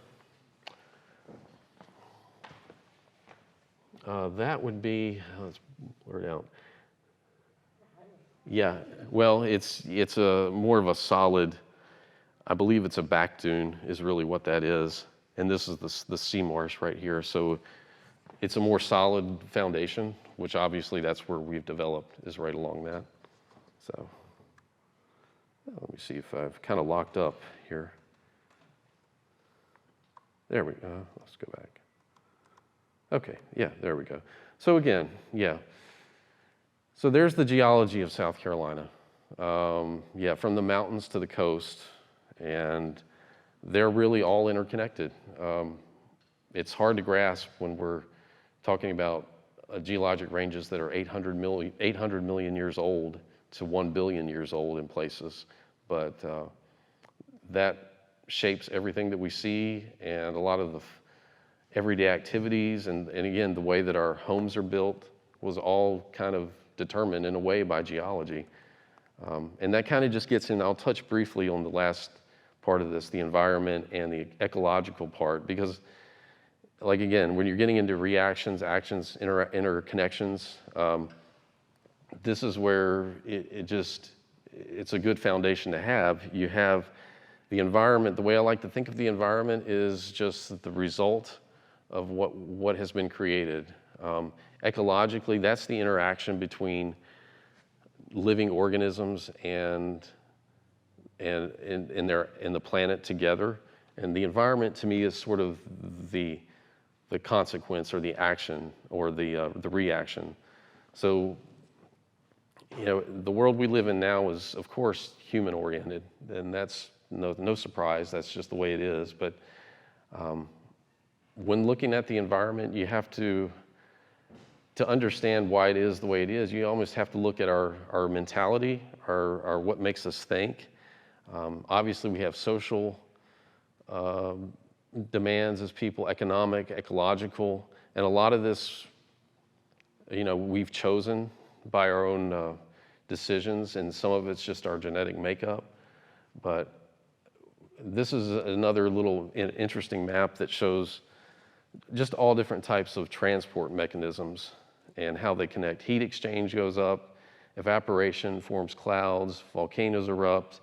That would be, let's blur it out. Yeah, well, it's a more of a solid, I believe it's a back dune is really what that is. And this is the sea marsh right here. So it's a more solid foundation, which obviously that's where we've developed, is right along that. So let me see if I've kind of locked up here. There we go. Let's go back. Okay, yeah, there we go. So again, yeah. So there's the geology of South Carolina. Yeah, from the mountains to the coast, and they're really all interconnected. It's hard to grasp when we're talking about geologic ranges that are 800 million years old to 1 billion years old in places, but that shapes everything that we see, and a lot of the everyday activities, and again, the way that our homes are built was all kind of determined in a way by geology. And that kind of just gets in, I'll touch briefly on the last part of this, the environment and the ecological part, because like again, when you're getting into reactions, actions, interconnections, this is where it's a good foundation to have. You have the environment. The way I like to think of the environment is just the result of what has been created. Ecologically, that's the interaction between living organisms and the planet together. And the environment to me is sort of the consequence or the action or the reaction. So, you know, the world we live in now is, of course, human oriented, and that's no surprise. That's just the way it is. But when looking at the environment, you have to understand why it is the way it is. You almost have to look at our mentality, our what makes us think. Obviously, we have social demands as people, economic, ecological, and a lot of this, you know, we've chosen by our own decisions, and some of it's just our genetic makeup. But this is another little interesting map that shows just all different types of transport mechanisms and how they connect. Heat exchange goes up, evaporation forms clouds, volcanoes erupt,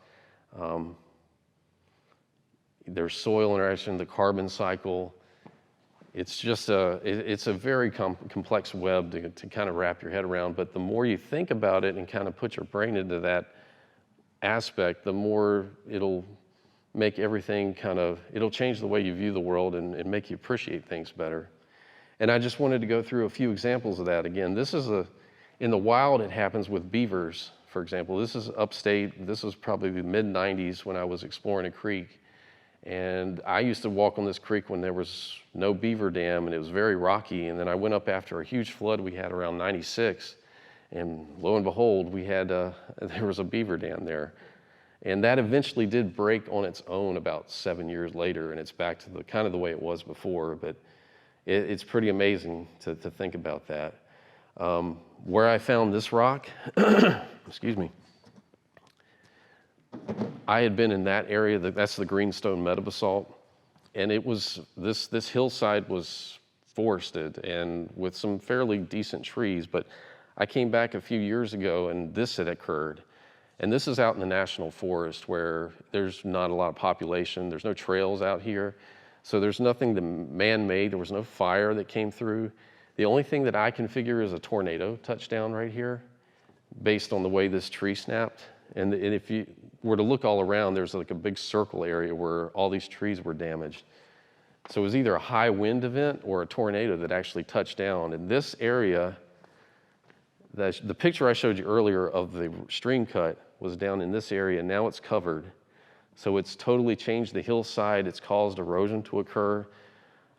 there's soil interaction, the carbon cycle. It's just it's a very complex web to kind of wrap your head around, but the more you think about it and kind of put your brain into that aspect, the more it'll make everything it'll change the way you view the world and make you appreciate things better. And I just wanted to go through a few examples of that. Again, this is in the wild, it happens with beavers, for example. This is upstate. This was probably the mid-90s when I was exploring a creek. And I used to walk on this creek when there was no beaver dam, and it was very rocky. And then I went up after a huge flood we had around 96, and lo and behold, there was a beaver dam there. And that eventually did break on its own about 7 years later, and it's back to the way it was before. But it's pretty amazing to think about that. Where I found this rock, excuse me, I had been in that area, that's the greenstone metabasalt, and it was, this hillside was forested and with some fairly decent trees, but I came back a few years ago and this had occurred. And this is out in the national forest where there's not a lot of population, there's no trails out here, so there's nothing man-made, there was no fire that came through. The only thing that I can figure is a tornado touchdown right here based on the way this tree snapped. And if you were to look all around, there's like a big circle area where all these trees were damaged. So it was either a high wind event or a tornado that actually touched down. In this area, the picture I showed you earlier of the stream cut was down in this area. Now it's covered. So it's totally changed the hillside. It's caused erosion to occur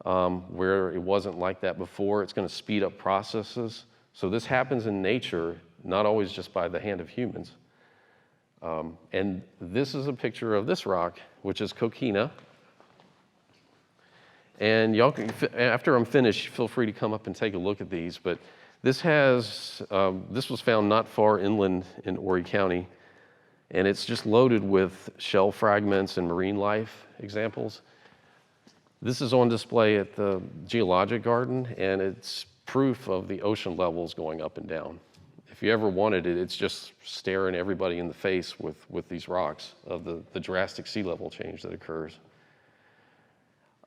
where it wasn't like that before. It's going to speed up processes. So this happens in nature, not always just by the hand of humans. And this is a picture of this rock, which is coquina. And y'all can, after I'm finished, feel free to come up and take a look at these. But this was found not far inland in Horry County, and it's just loaded with shell fragments and marine life examples. This is on display at the Geologic Garden, and it's proof of the ocean levels going up and down. If you ever wanted it, it's just staring everybody in the face with these rocks of the drastic sea level change that occurs.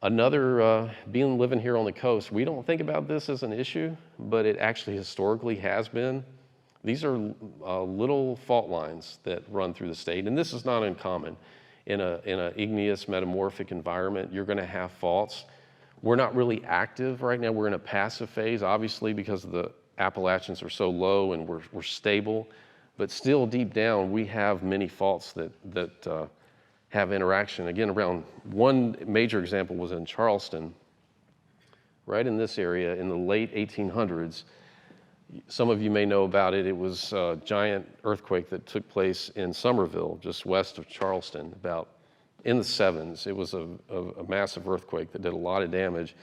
Another, living here on the coast, we don't think about this as an issue, but it actually historically has been. These are little fault lines that run through the state, and this is not uncommon. In an igneous metamorphic environment, you're going to have faults. We're not really active right now. We're in a passive phase, obviously, because the Appalachians are so low and we're stable. But still, deep down, we have many faults that have interaction. Again, around one major example was in Charleston, right in this area in the late 1800s. Some of you may know about it. It was a giant earthquake that took place in Somerville, just west of Charleston, about in the 7s. It was a massive earthquake that did a lot of damage.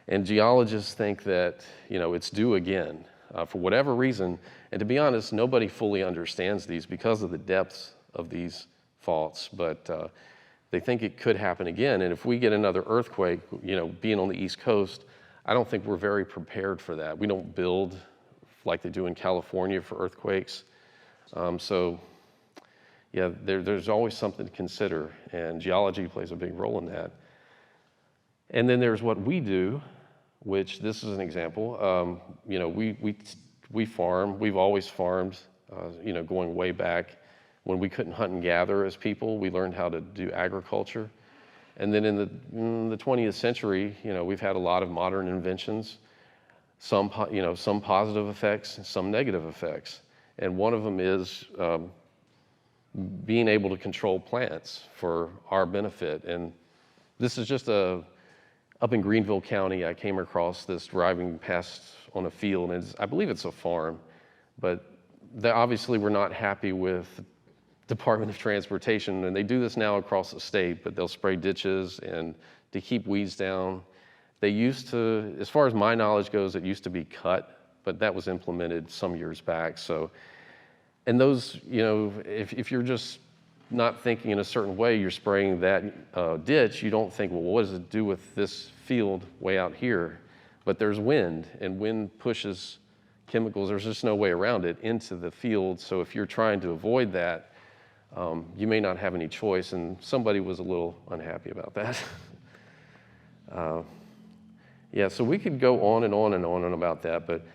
And geologists think that, it's due again for whatever reason. And to be honest, nobody fully understands these because of the depths of these faults. But they think it could happen again. And if we get another earthquake, being on the East Coast, I don't think we're very prepared for that. We don't build like they do in California for earthquakes. Yeah, there's always something to consider, and geology plays a big role in that. And then there's what we do, which this is an example. We farm. We've always farmed. Going way back when we couldn't hunt and gather as people, we learned how to do agriculture. And then in the 20th century, we've had a lot of modern inventions. Some positive effects, some negative effects. And one of them is being able to control plants for our benefit. And this is just up in Greenville County, I came across this driving past on a field, and I believe it's a farm, but they obviously were not happy with Department of Transportation, and they do this now across the state, but they'll spray ditches and to keep weeds down. They used to, as far as my knowledge goes, it used to be cut, but that was implemented some years back. So, and those, if you're just not thinking in a certain way, you're spraying that ditch, you don't think, well, what does it do with this field way out here? But there's wind, and wind pushes chemicals, there's just no way around it, into the field. So if you're trying to avoid that, you may not have any choice, and somebody was a little unhappy about that. Yeah, so we could go on and on and on and about that, but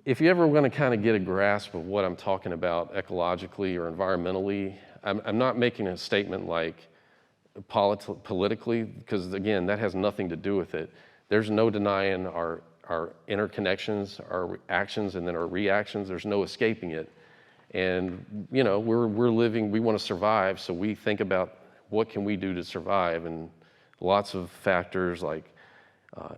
if you ever want to kind of get a grasp of what I'm talking about ecologically or environmentally, I'm not making a statement like politically, because again, that has nothing to do with it. There's no denying our interconnections, our actions, and then our reactions. There's no escaping it. And we're living, we want to survive, so we think about what can we do to survive, and lots of factors like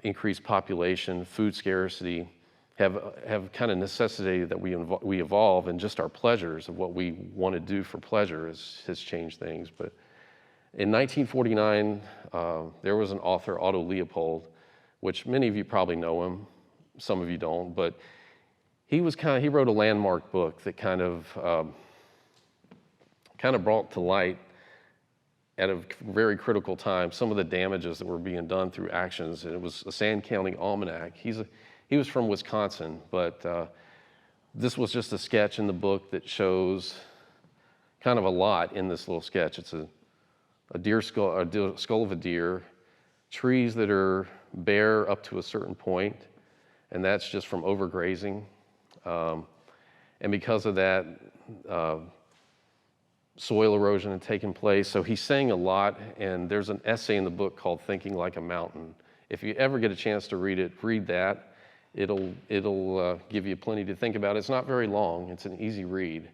increased population, food scarcity, have kind of necessitated that we evolve, and just our pleasures of what we want to do for pleasure has changed things. But in 1949, there was an author, Otto Leopold, which many of you probably know him, some of you don't, but he wrote a landmark book that kind of brought to light at a very critical time some of the damages that were being done through actions. And it was a Sand County Almanac. He was from Wisconsin, but this was just a sketch in the book that shows kind of a lot in this little sketch. It's a deer skull, skull of a deer, trees that are bare up to a certain point, and that's just from overgrazing. And because of that, soil erosion had taken place. So he's saying a lot, and there's an essay in the book called Thinking Like a Mountain. If you ever get a chance to read it, read that. It'll give you plenty to think about. It's not very long. It's an easy read,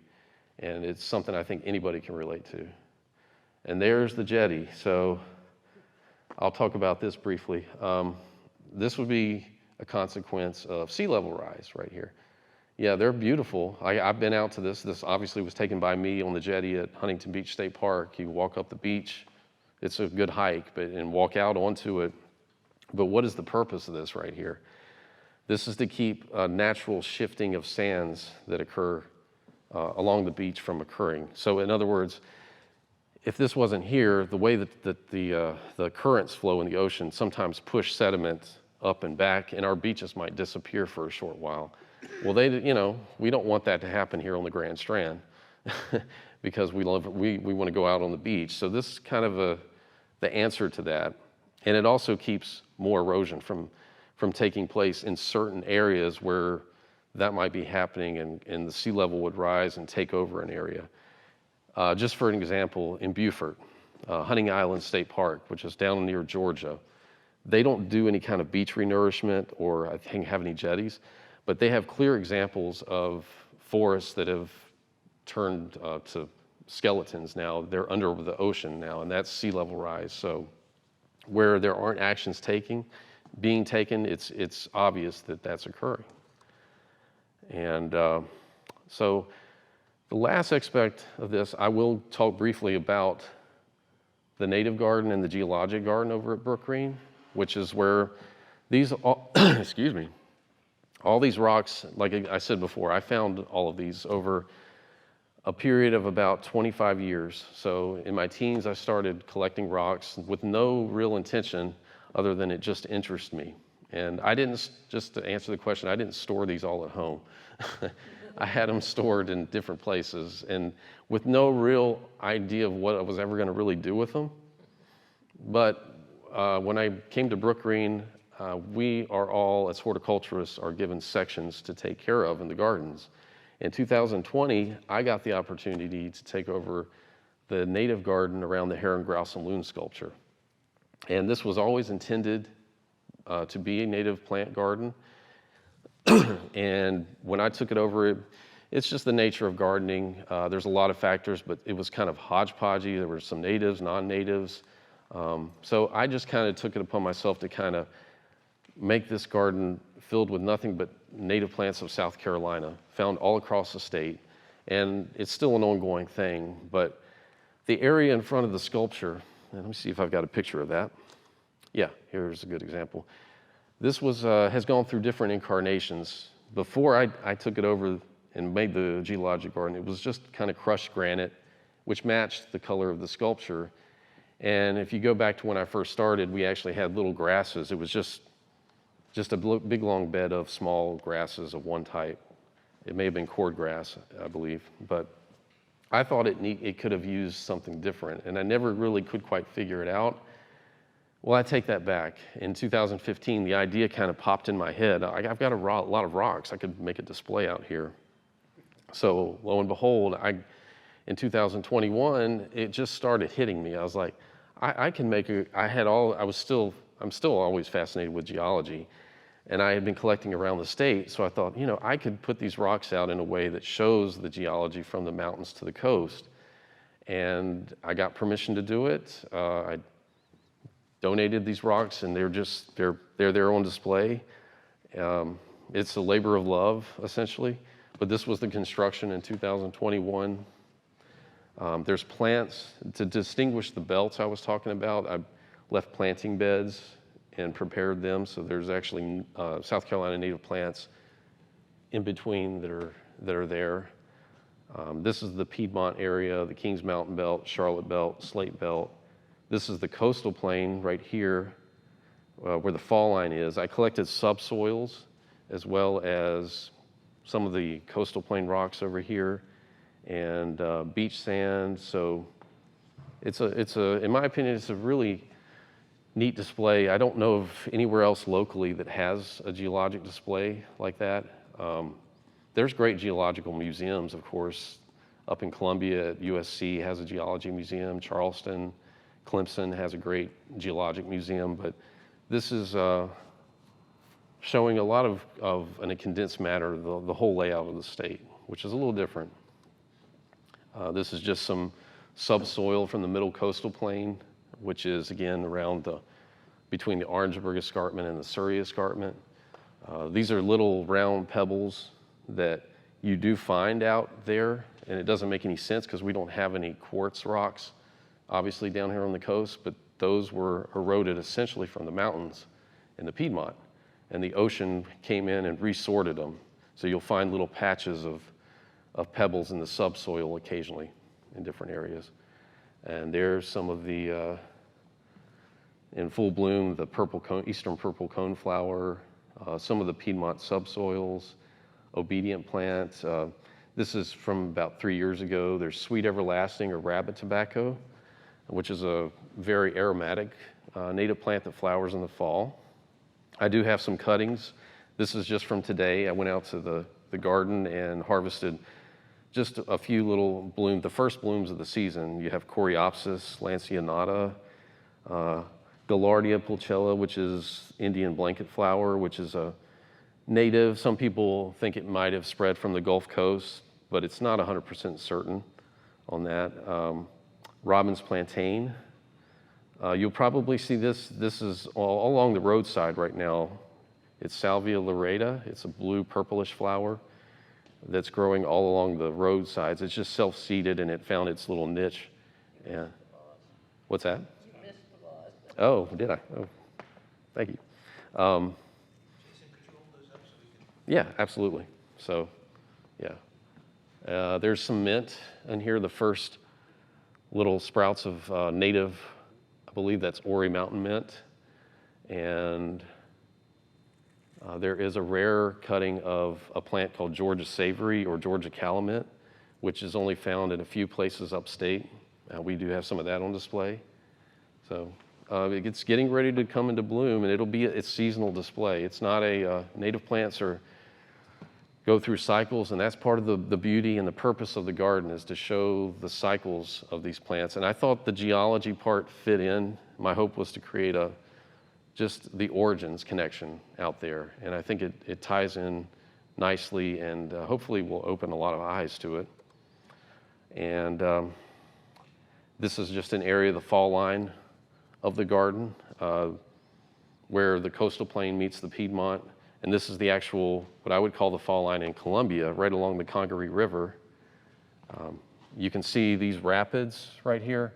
and it's something I think anybody can relate to. And there's the jetty. So I'll talk about this briefly. This would be a consequence of sea level rise right here. Yeah, they're beautiful. I've been out to this. This obviously was taken by me on the jetty at Huntington Beach State Park. You walk up the beach. It's a good hike, and walk out onto it. But what is the purpose of this right here? This is to keep natural shifting of sands that occur along the beach from occurring. So in other words, if this wasn't here, the way that the currents flow in the ocean sometimes push sediment up and back, and our beaches might disappear for a short while. Well, we don't want that to happen here on the Grand Strand because we want to go out on the beach. So this is kind of the answer to that. And it also keeps more erosion from taking place in certain areas where that might be happening and the sea level would rise and take over an area. Just for an example, in Beaufort, Hunting Island State Park, which is down near Georgia, they don't do any kind of beach renourishment or I think have any jetties, but they have clear examples of forests that have turned to skeletons now. They're under the ocean now, and that's sea level rise. So where there aren't actions being taken, it's obvious that that's occurring. And so the last aspect of this, I will talk briefly about the native garden and the geologic garden over at Brookgreen, which is where these, excuse me, all these rocks, like I said before, I found all of these over a period of about 25 years. So in my teens, I started collecting rocks with no real intention other than it just interested me. And I didn't, just to answer the question, I didn't store these all at home. I had them stored in different places and with no real idea of what I was ever gonna really do with them. But when I came to Brookgreen, we are all, as horticulturists, are given sections to take care of in the gardens. In 2020, I got the opportunity to take over the native garden around the heron, grouse, and loon sculpture. And this was always intended to be a native plant garden. And when I took it over, it's just the nature of gardening. There's a lot of factors, but it was kind of hodgepodgey. There were some natives, non-natives. So I just kind of took it upon myself to kind of make this garden filled with nothing but native plants of South Carolina, found all across the state. And it's still an ongoing thing, but the area in front of the sculpture, and let me see if I've got a picture of that. Yeah, here's a good example. This was, has gone through different incarnations. Before I took it over and made the geologic garden, it was just kind of crushed granite, which matched the color of the sculpture. And if you go back to when I first started, we actually had little grasses. It was just a big long bed of small grasses of one type. It may have been cordgrass, I believe, but I thought it could have used something different, and I never really could quite figure it out. Well, I take that back. In 2015, the idea kind of popped in my head. I've got a lot of rocks. I could make a display out here. So lo and behold, in 2021, it just started hitting me. I was like, I'm still always fascinated with geology, and I had been collecting around the state, so I thought, I could put these rocks out in a way that shows the geology from the mountains to the coast. And I got permission to do it. I donated these rocks, and they're there on display. It's a labor of love, essentially, but this was the construction in 2021. There's plants to distinguish the belts I was talking about. I left planting beds and prepared them, so there's actually South Carolina native plants in between that are there. This is the Piedmont area, the Kings Mountain Belt, Charlotte Belt, Slate Belt. This is the coastal plain right here where the fall line is. I collected subsoils as well as some of the coastal plain rocks over here and beach sand. So in my opinion, it's a really neat display. I don't know of anywhere else locally that has a geologic display like that. There's great geological museums, of course. Up in Columbia at USC has a geology museum. Charleston, Clemson has a great geologic museum, but this is showing a lot of in a condensed manner, the whole layout of the state, which is a little different. This is just some subsoil from the middle coastal plain, which is again around between the Orangeburg Escarpment and the Surrey Escarpment. These are little round pebbles that you do find out there, and it doesn't make any sense because we don't have any quartz rocks, obviously down here on the coast, but those were eroded essentially from the mountains in the Piedmont, and the ocean came in and resorted them. So you'll find little patches of pebbles in the subsoil occasionally in different areas. And there's some of the, in full bloom, the eastern purple coneflower, some of the Piedmont subsoils, obedient plant. This is from about 3 years ago. There's sweet everlasting or rabbit tobacco, which is a very aromatic native plant that flowers in the fall. I do have some cuttings. This is just from today. I went out to the the garden and harvested just a few little blooms, the first blooms of the season. You have Coreopsis lanceolata, Gaillardia pulchella, which is Indian blanket flower, which is a native. Some people think it might have spread from the Gulf Coast, but it's not 100% certain on that. Robbins plantain. You'll probably see this. This is all along the roadside right now. It's Salvia lyrata. It's a blue purplish flower that's growing all along the roadsides. It's just self-seeded, and it found its little niche. Yeah. What's that? You missed the bus. Oh, did I? Oh, thank you. Yeah, absolutely. So, yeah. There's some mint in here, the first little sprouts of native, I believe that's Ori Mountain mint. And there is a rare cutting of a plant called Georgia savory or Georgia calumet, which is only found in a few places upstate. We do have some of that on display. So it's getting ready to come into bloom, and it'll be its seasonal display. It's not a native plants go through cycles, and that's part of the beauty and the purpose of the garden is to show the cycles of these plants. And I thought the geology part fit in. My hope was to create just the origins connection out there, and I think it ties in nicely, and hopefully will open a lot of eyes to it. And this is just an area of the fall line of the garden where the coastal plain meets the Piedmont. And this is the actual, what I would call the fall line in Columbia, right along the Congaree River. You can see these rapids right here.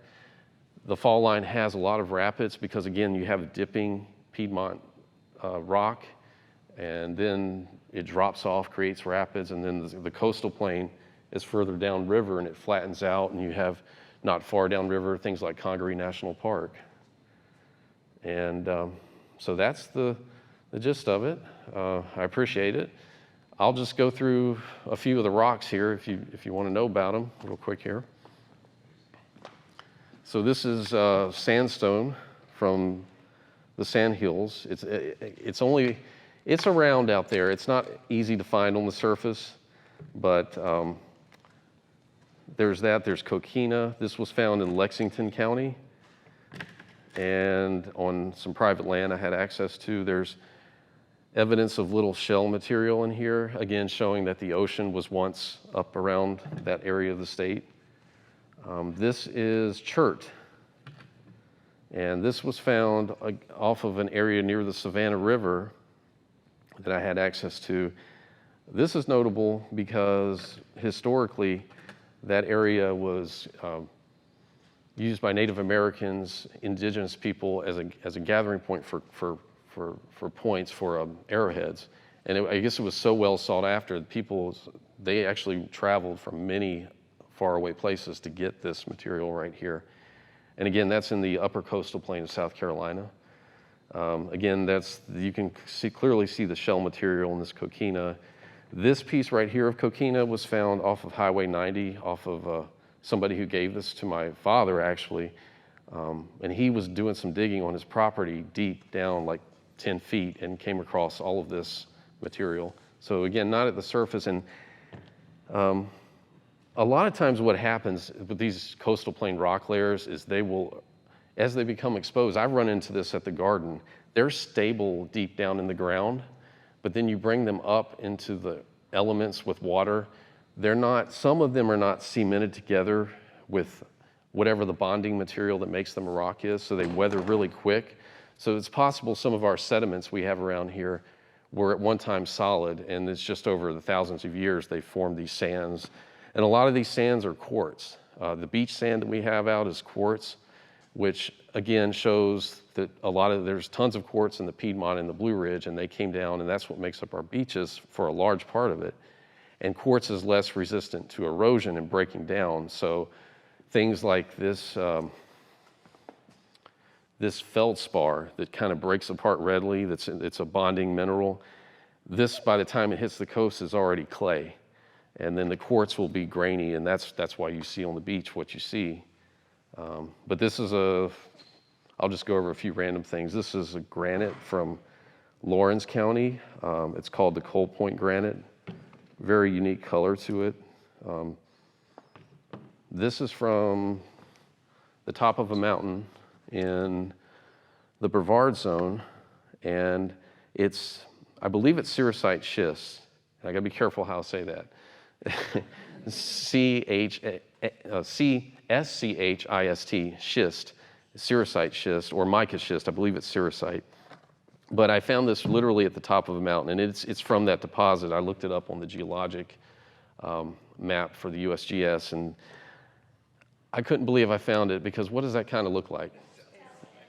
The fall line has a lot of rapids because, again, you have dipping Piedmont rock, and then it drops off, creates rapids, and then the coastal plain is further downriver, and it flattens out, and you have not far downriver things like Congaree National Park. And so that's the gist of it. I appreciate it. I'll just go through a few of the rocks here if you want to know about them real quick here. So this is sandstone from the sand hills. It's around out there. It's not easy to find on the surface, but there's that. There's coquina. This was found in Lexington County, and on some private land I had access to. There's evidence of little shell material in here, again showing that the ocean was once up around that area of the state. This is chert, and this was found off of an area near the Savannah River that I had access to. This is notable because historically that area was used by Native Americans, indigenous people, as a gathering point for points for arrowheads. And I guess it was so well sought after, they actually traveled from many faraway places to get this material right here. And again, that's in the upper coastal plain of South Carolina. Again, you can clearly see the shell material in this coquina. This piece right here of coquina was found off of Highway 90, off of somebody who gave this to my father, actually. And he was doing some digging on his property deep down, like 10 feet, and came across all of this material. So again, not at the surface. And a lot of times what happens with these coastal plain rock layers is as they become exposed, I've run into this at the garden, they're stable deep down in the ground, but then you bring them up into the elements with water, some of them are not cemented together with whatever the bonding material that makes them a rock is, so they weather really quick. So it's possible some of our sediments we have around here were at one time solid, and it's just over the thousands of years they formed these sands. And a lot of these sands are quartz. The beach sand that we have out is quartz, which again shows that there's tons of quartz in the Piedmont and the Blue Ridge, and they came down, and that's what makes up our beaches for a large part of it. And quartz is less resistant to erosion and breaking down. So things like this feldspar that kind of breaks apart readily, it's a bonding mineral. This, by the time it hits the coast, is already clay. And then the quartz will be grainy, and that's why you see on the beach what you see. But this is I'll just go over a few random things. This is a granite from Lawrence County. It's called the Coal Point granite. very unique color to it. This is from the top of a mountain in the Brevard zone, and I believe it's sericite schist. I gotta be careful how I say that. C-S-C-H-I-S-T, schist, sericite schist, or mica schist. I believe it's sericite. But I found this literally at the top of a mountain, and it's from that deposit. I looked it up on the geologic map for the USGS, and I couldn't believe I found it, because what does that kind of look like?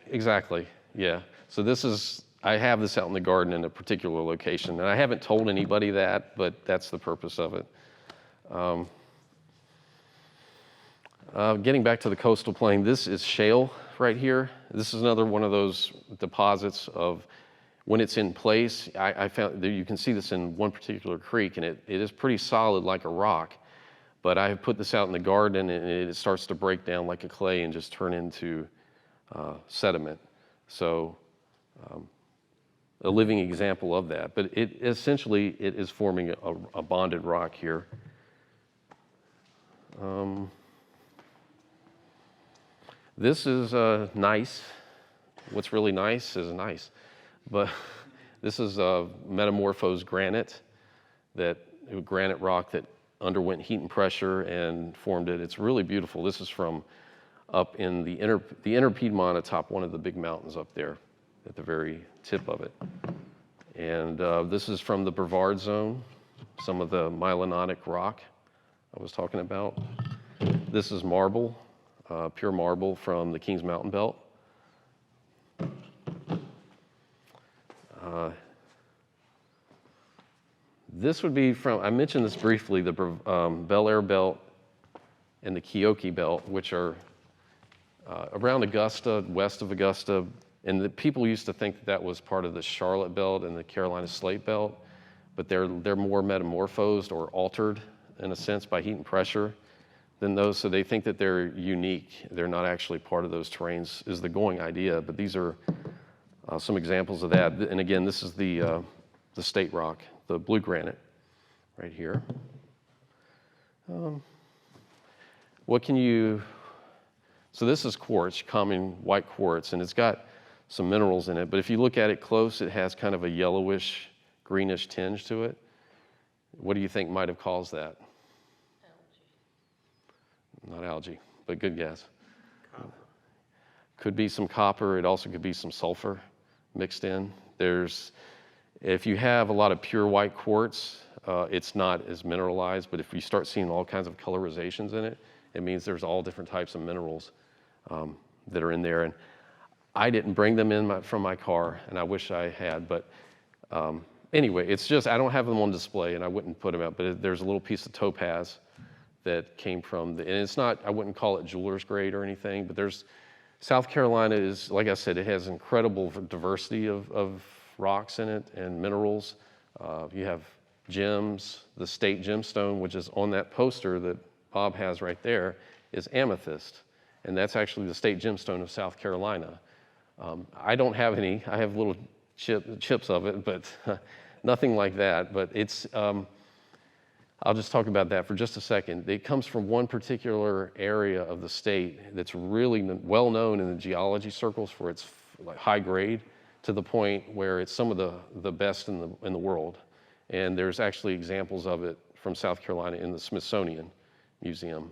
Exactly, yeah. So I have this out in the garden in a particular location, and I haven't told anybody that, but that's the purpose of it. Getting back to the coastal plain, this is shale right here. This is another one of those deposits of, when it's in place, I found that you can see this in one particular creek, and it is pretty solid like a rock. But I have put this out in the garden, and it starts to break down like a clay and just turn into sediment. So a living example of that. But it is forming a bonded rock here. This is nice. What's really nice is nice. But this is a metamorphosed granite rock that underwent heat and pressure and formed it. It's really beautiful. This is from up in the inner Piedmont atop one of the big mountains up there at the very tip of it. And this is from the Brevard zone, some of the mylanotic rock I was talking about. This is marble, pure marble from the Kings Mountain Belt. This would be from, I mentioned this briefly, the Bel Air Belt and the Keoki Belt, which are around Augusta, west of Augusta. And the people used to think that was part of the Charlotte Belt and the Carolina Slate Belt, but they're more metamorphosed or altered in a sense by heat and pressure than those. So they think that they're unique. They're not actually part of those terrains, is the going idea. But these are some examples of that. And again, this is the state rock, the blue granite right here. So this is quartz, common white quartz, and it's got some minerals in it. But if you look at it close, it has kind of a yellowish, greenish tinge to it. What do you think might have caused that? Algae. Not algae, but good guess. Copper. Could be some copper. It also could be some sulfur mixed in. If you have a lot of pure white quartz, it's not as mineralized, but if you start seeing all kinds of colorizations in it, it means there's all different types of minerals that are in there. And I didn't bring them in from my car, and I wish I had, but anyway, it's just, I don't have them on display, and I wouldn't put them out, but there's a little piece of topaz that came from, and it's not, I wouldn't call it jeweler's grade or anything, but South Carolina is, like I said, it has incredible diversity of rocks in it and minerals. You have gems. The state gemstone, which is on that poster that Bob has right there, is amethyst, and that's actually the state gemstone of South Carolina. I don't have any. I have little chips of it, but nothing like that. But I'll just talk about that for just a second. It comes from one particular area of the state that's really well known in the geology circles for its high grade, to the point where it's some of the best in the world. And there's actually examples of it from South Carolina in the Smithsonian Museum.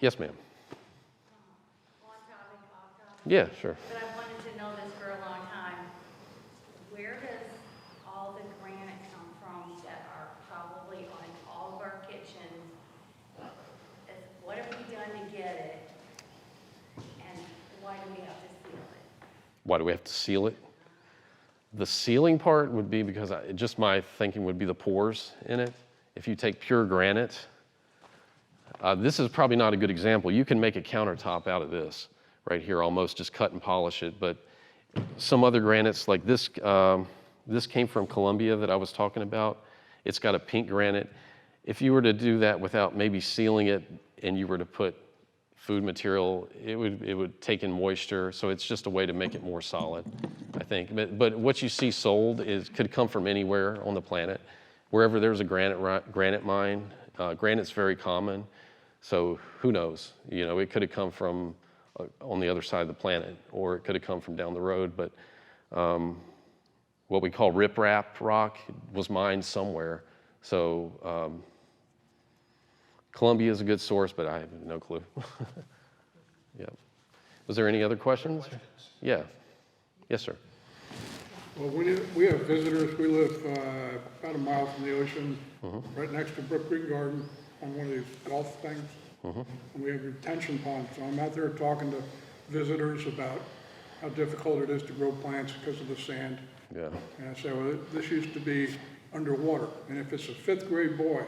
Yes, ma'am. Yeah, sure. But I wanted to know this for a long time. Where does all the granite come from that are probably on all of our kitchens? What have we done to get it? And why do we have to seal it? Why do we have to seal it? The sealing part would be because just my thinking would be the pores in it. If you take pure granite, this is probably not a good example. You can make a countertop out of this right here, almost just cut and polish it. But some other granites like this, this came from Colombia that I was talking about. It's got a pink granite. If you were to do that without maybe sealing it and you were to put food material, it would take in moisture. So it's just a way to make it more solid, I think. But what you see sold could come from anywhere on the planet. Wherever there's a granite mine, granite's very common, so who knows? You know, it could have come from on the other side of the planet, or it could have come from down the road, but what we call riprap rock was mined somewhere. So Columbia is a good source, but I have no clue. Yeah. Was there any other questions? Yeah. Yes, sir. Well, we have visitors. We live about a mile from the ocean, right next to Brookgreen Garden on one of these golf things. And we have retention ponds. So I'm out there talking to visitors about how difficult it is to grow plants because of the sand. Yeah. And I say, well, this used to be underwater. And if it's a 5th grade boy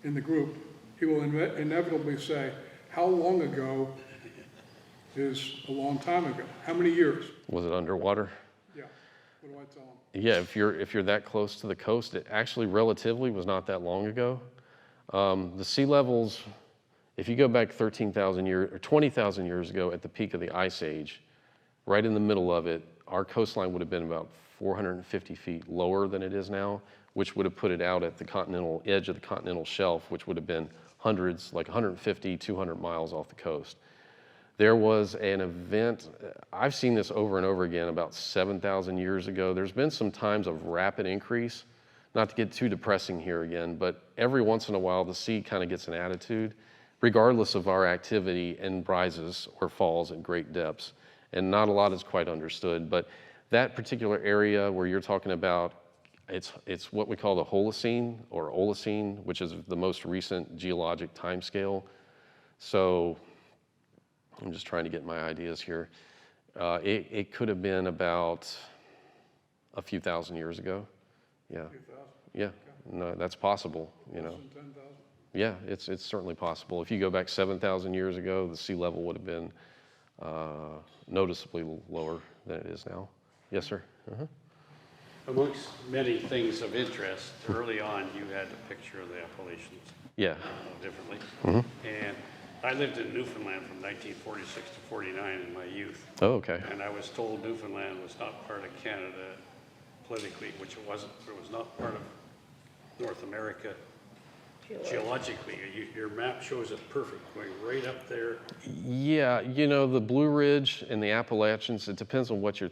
in the group, he will inevitably say, how long ago is a long time ago? How many years? Was it underwater? Yeah. What do I tell him? Yeah, if you're that close to the coast, it actually relatively was not that long ago. The sea levels, if you go back 13,000 years or 20,000 years ago at the peak of the Ice Age, right in the middle of it, our coastline would have been about 450 feet lower than it is now, which would have put it out at the continental edge of the continental shelf, which would have been hundreds, like 150, 200 miles off the coast. There was an event, I've seen this over and over again, about 7,000 years ago. There's been some times of rapid increase, not to get too depressing here again, but every once in a while the sea kind of gets an attitude, regardless of our activity, and rises or falls at great depths. And not a lot is quite understood, but that particular area where you're talking about, it's what we call the Holocene or Oligocene, which is the most recent geologic timescale. So I'm just trying to get my ideas here. It could have been about a few thousand years ago. Yeah. Yeah. No, that's possible. You know. 10,000? Yeah, it's certainly possible. If you go back 7,000 years ago, the sea level would have been noticeably lower than it is now. Yes, sir. Amongst many things of interest, early on you had a picture of the Appalachians Yeah. differently. And I lived in Newfoundland from 1946 to 49 in my youth. Oh, okay. And I was told Newfoundland was not part of Canada politically, which it wasn't. It was not part of North America geologically. Your map shows it perfect, going right up there. Yeah, you know, the Blue Ridge and the Appalachians, it depends on what you're,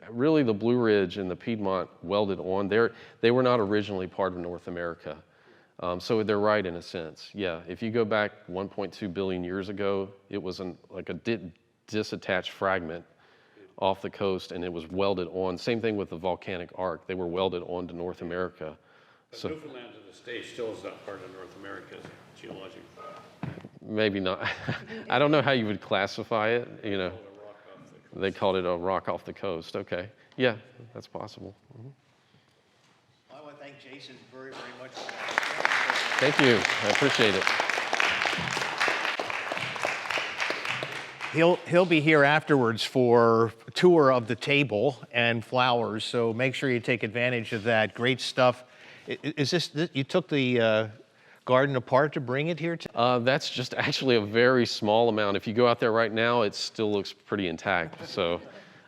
really the Blue Ridge and the Piedmont welded on, they were not originally part of North America. So they're right in a sense. Yeah, if you go back 1.2 billion years ago, it was like a disattached fragment off the coast, and it was welded on. Same thing with the volcanic arc. They were welded onto North America. But So Newfoundland to this day still is not part of North America geologically. maybe not. I don't know how you would classify it, you know. Called a rock off the coast. They called it a rock off the coast. Okay. Yeah, that's possible. I want to thank Jason very, very much. Thank you. I appreciate it. He'll be here afterwards for a tour of the table and flowers, so make sure you take advantage of that. Great stuff. Is this you took the garden apart to bring it here? That's just actually a very small amount. If you go out there right now, it still looks pretty intact. So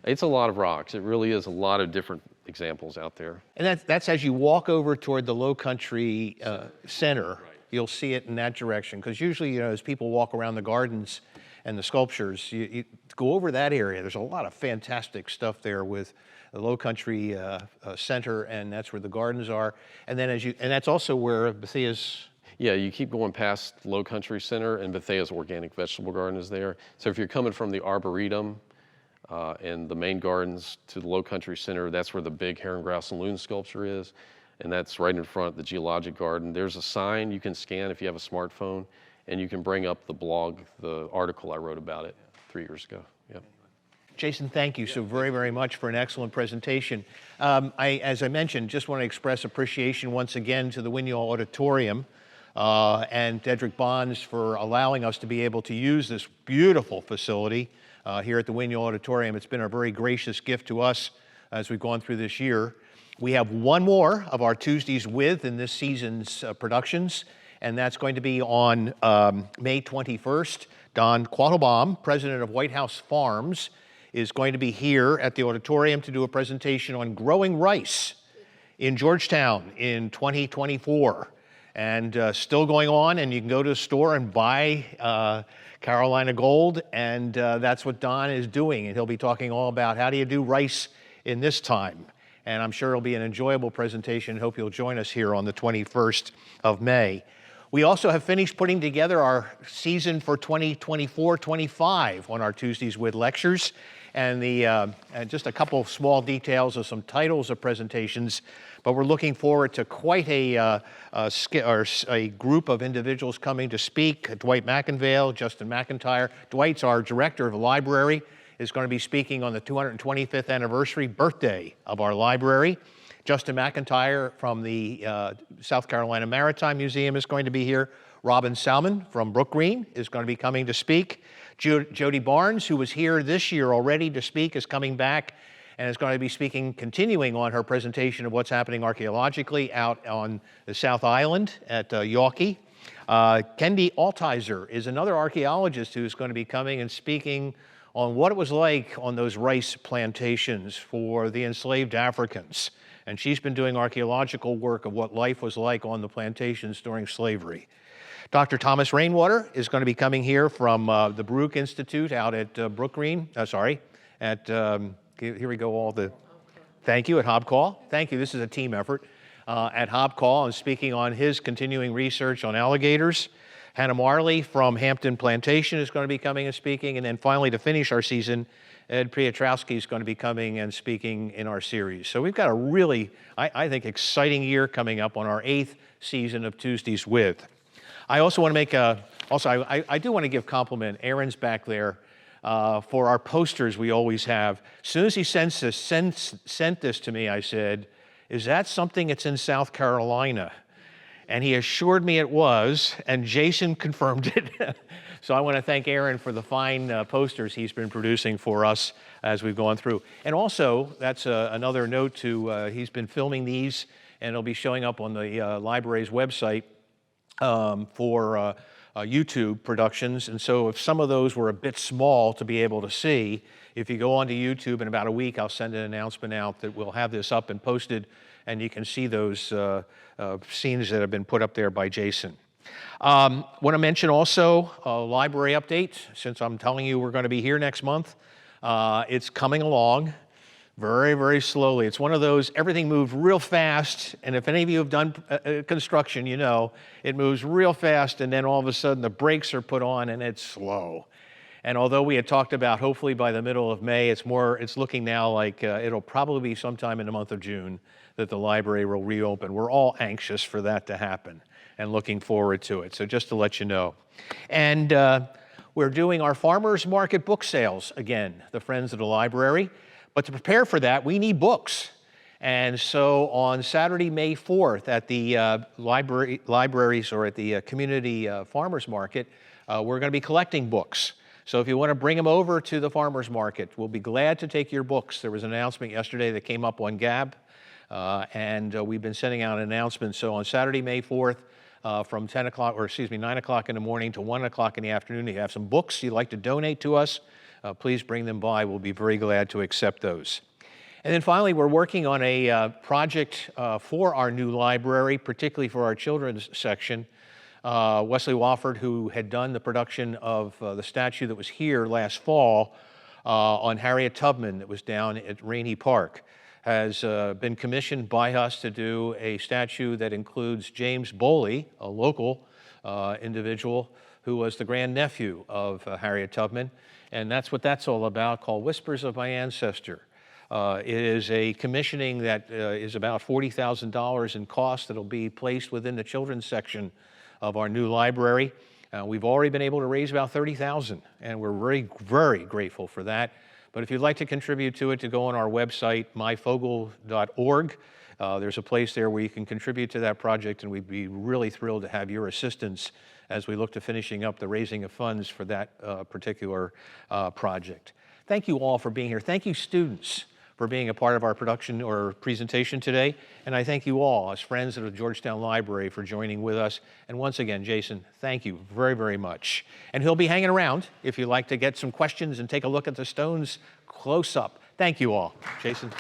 it's a lot of rocks. It really is a lot of different examples out there. And that's as you walk over toward the Low Country Center, you'll see it in that direction. Because usually, you know, as people walk around the gardens and the sculptures, you go over that area. There's a lot of fantastic stuff there with the Low Country Center, and that's where the gardens are. And then and that's also where Bethea's. Yeah, you keep going past Low Country Center, and Bethea's Organic Vegetable Garden is there. So if you're coming from the Arboretum and the main gardens to the Low Country Center, that's where the big Heron Grouse and Loon sculpture is, and that's right in front of the Geologic Garden. There's a sign you can scan if you have a smartphone, and you can bring up the blog, the article I wrote about it 3 years ago. Yep. Jason, thank you so very, very much for an excellent presentation. As I mentioned, just want to express appreciation once again to the Winyall Auditorium and Dedrick Bonds for allowing us to be able to use this beautiful facility here at the Winyall Auditorium. It's been a very gracious gift to us as we've gone through this year. We have one more of our Tuesdays with in this season's productions, and that's going to be on May 21st. Don Quattlebaum, president of White House Farms, is going to be here at the auditorium to do a presentation on growing rice in Georgetown in 2024. And still going on, and you can go to the store and buy Carolina Gold, and that's what Don is doing. And he'll be talking all about how do you do rice in this time. And I'm sure it'll be an enjoyable presentation. Hope you'll join us here on the 21st of May. We also have finished putting together our season for 2024-25 on our Tuesdays with lectures. And just a couple of small details of some titles of presentations, but we're looking forward to quite a group of individuals coming to speak. Dwight McInvale, Justin McIntyre. Dwight's our director of the library, is going to be speaking on the 225th anniversary birthday of our library. Justin McIntyre from the South Carolina Maritime Museum is going to be here. Robin Salmon from Brookgreen is going to be coming to speak. Jody Barnes, who was here this year already to speak, is coming back and is going to be speaking, continuing on her presentation of what's happening archaeologically out on the South Island at Yawkey. Kendi Altizer is another archaeologist who's going to be coming and speaking on what it was like on those rice plantations for the enslaved Africans. And she's been doing archaeological work of what life was like on the plantations during slavery. Dr. Thomas Rainwater is going to be coming here from the Baruch Institute out at Brookgreen, here we go, thank you, at Hobcall. Thank you, this is a team effort. At Hobcall and speaking on his continuing research on alligators. Hannah Marley from Hampton Plantation is going to be coming and speaking. And then finally, to finish our season, Ed Piotrowski is going to be coming and speaking in our series. So we've got a really, I think, exciting year coming up on our 8th season of Tuesdays With. I also want to make I do want to give compliment. Aaron's back there for our posters we always have. As soon as he sent this to me, I said, is that something that's in South Carolina? And he assured me it was, and Jason confirmed it. So I want to thank Aaron for the fine posters he's been producing for us as we've gone through. And also, that's another note to, he's been filming these, and it'll be showing up on the library's website for YouTube productions. And so if some of those were a bit small to be able to see, if you go onto YouTube in about a week, I'll send an announcement out that we'll have this up and posted, and you can see those scenes that have been put up there by Jason. Want to mention also a library update, since I'm telling you we're going to be here next month. It's coming along very, very slowly. It's one of those, everything moves real fast, and if any of you have done construction, you know, it moves real fast, and then all of a sudden the brakes are put on and it's slow. And although we had talked about hopefully by the middle of May, it's looking now like it'll probably be sometime in the month of June that the library will reopen. We're all anxious for that to happen and looking forward to it. So just to let you know. And we're doing our farmers market book sales again, the Friends of the Library. But to prepare for that, we need books. And so on Saturday, May 4th at the libraries or at the community farmers market, we're going to be collecting books. So if you want to bring them over to the farmers market, we'll be glad to take your books. There was an announcement yesterday that came up on Gab, and we've been sending out announcements. So on Saturday, May 4th, from 9 o'clock in the morning to 1 o'clock in the afternoon, if you have some books you'd like to donate to us, please bring them by. We'll be very glad to accept those. And then finally, we're working on a project for our new library, particularly for our children's section. Wesley Wofford, who had done the production of the statue that was here last fall on Harriet Tubman that was down at Rainey Park, has been commissioned by us to do a statue that includes James Boley, a local individual who was the grandnephew of Harriet Tubman. And that's what that's all about, called Whispers of My Ancestor. It is a commissioning that is about $40,000 in cost that'll be placed within the children's section of our new library. We've already been able to raise about $30,000, and we're very, very grateful for that. But if you'd like to contribute to it, to go on our website, myfogl.org. There's a place there where you can contribute to that project, and we'd be really thrilled to have your assistance as we look to finishing up the raising of funds for that particular project. Thank you all for being here. Thank you, students, for being a part of our production or presentation today. And I thank you all, as friends of the Georgetown Library, for joining with us. And once again, Jason, thank you very, very much. And he'll be hanging around if you'd like to get some questions and take a look at the stones close up. Thank you all. Jason.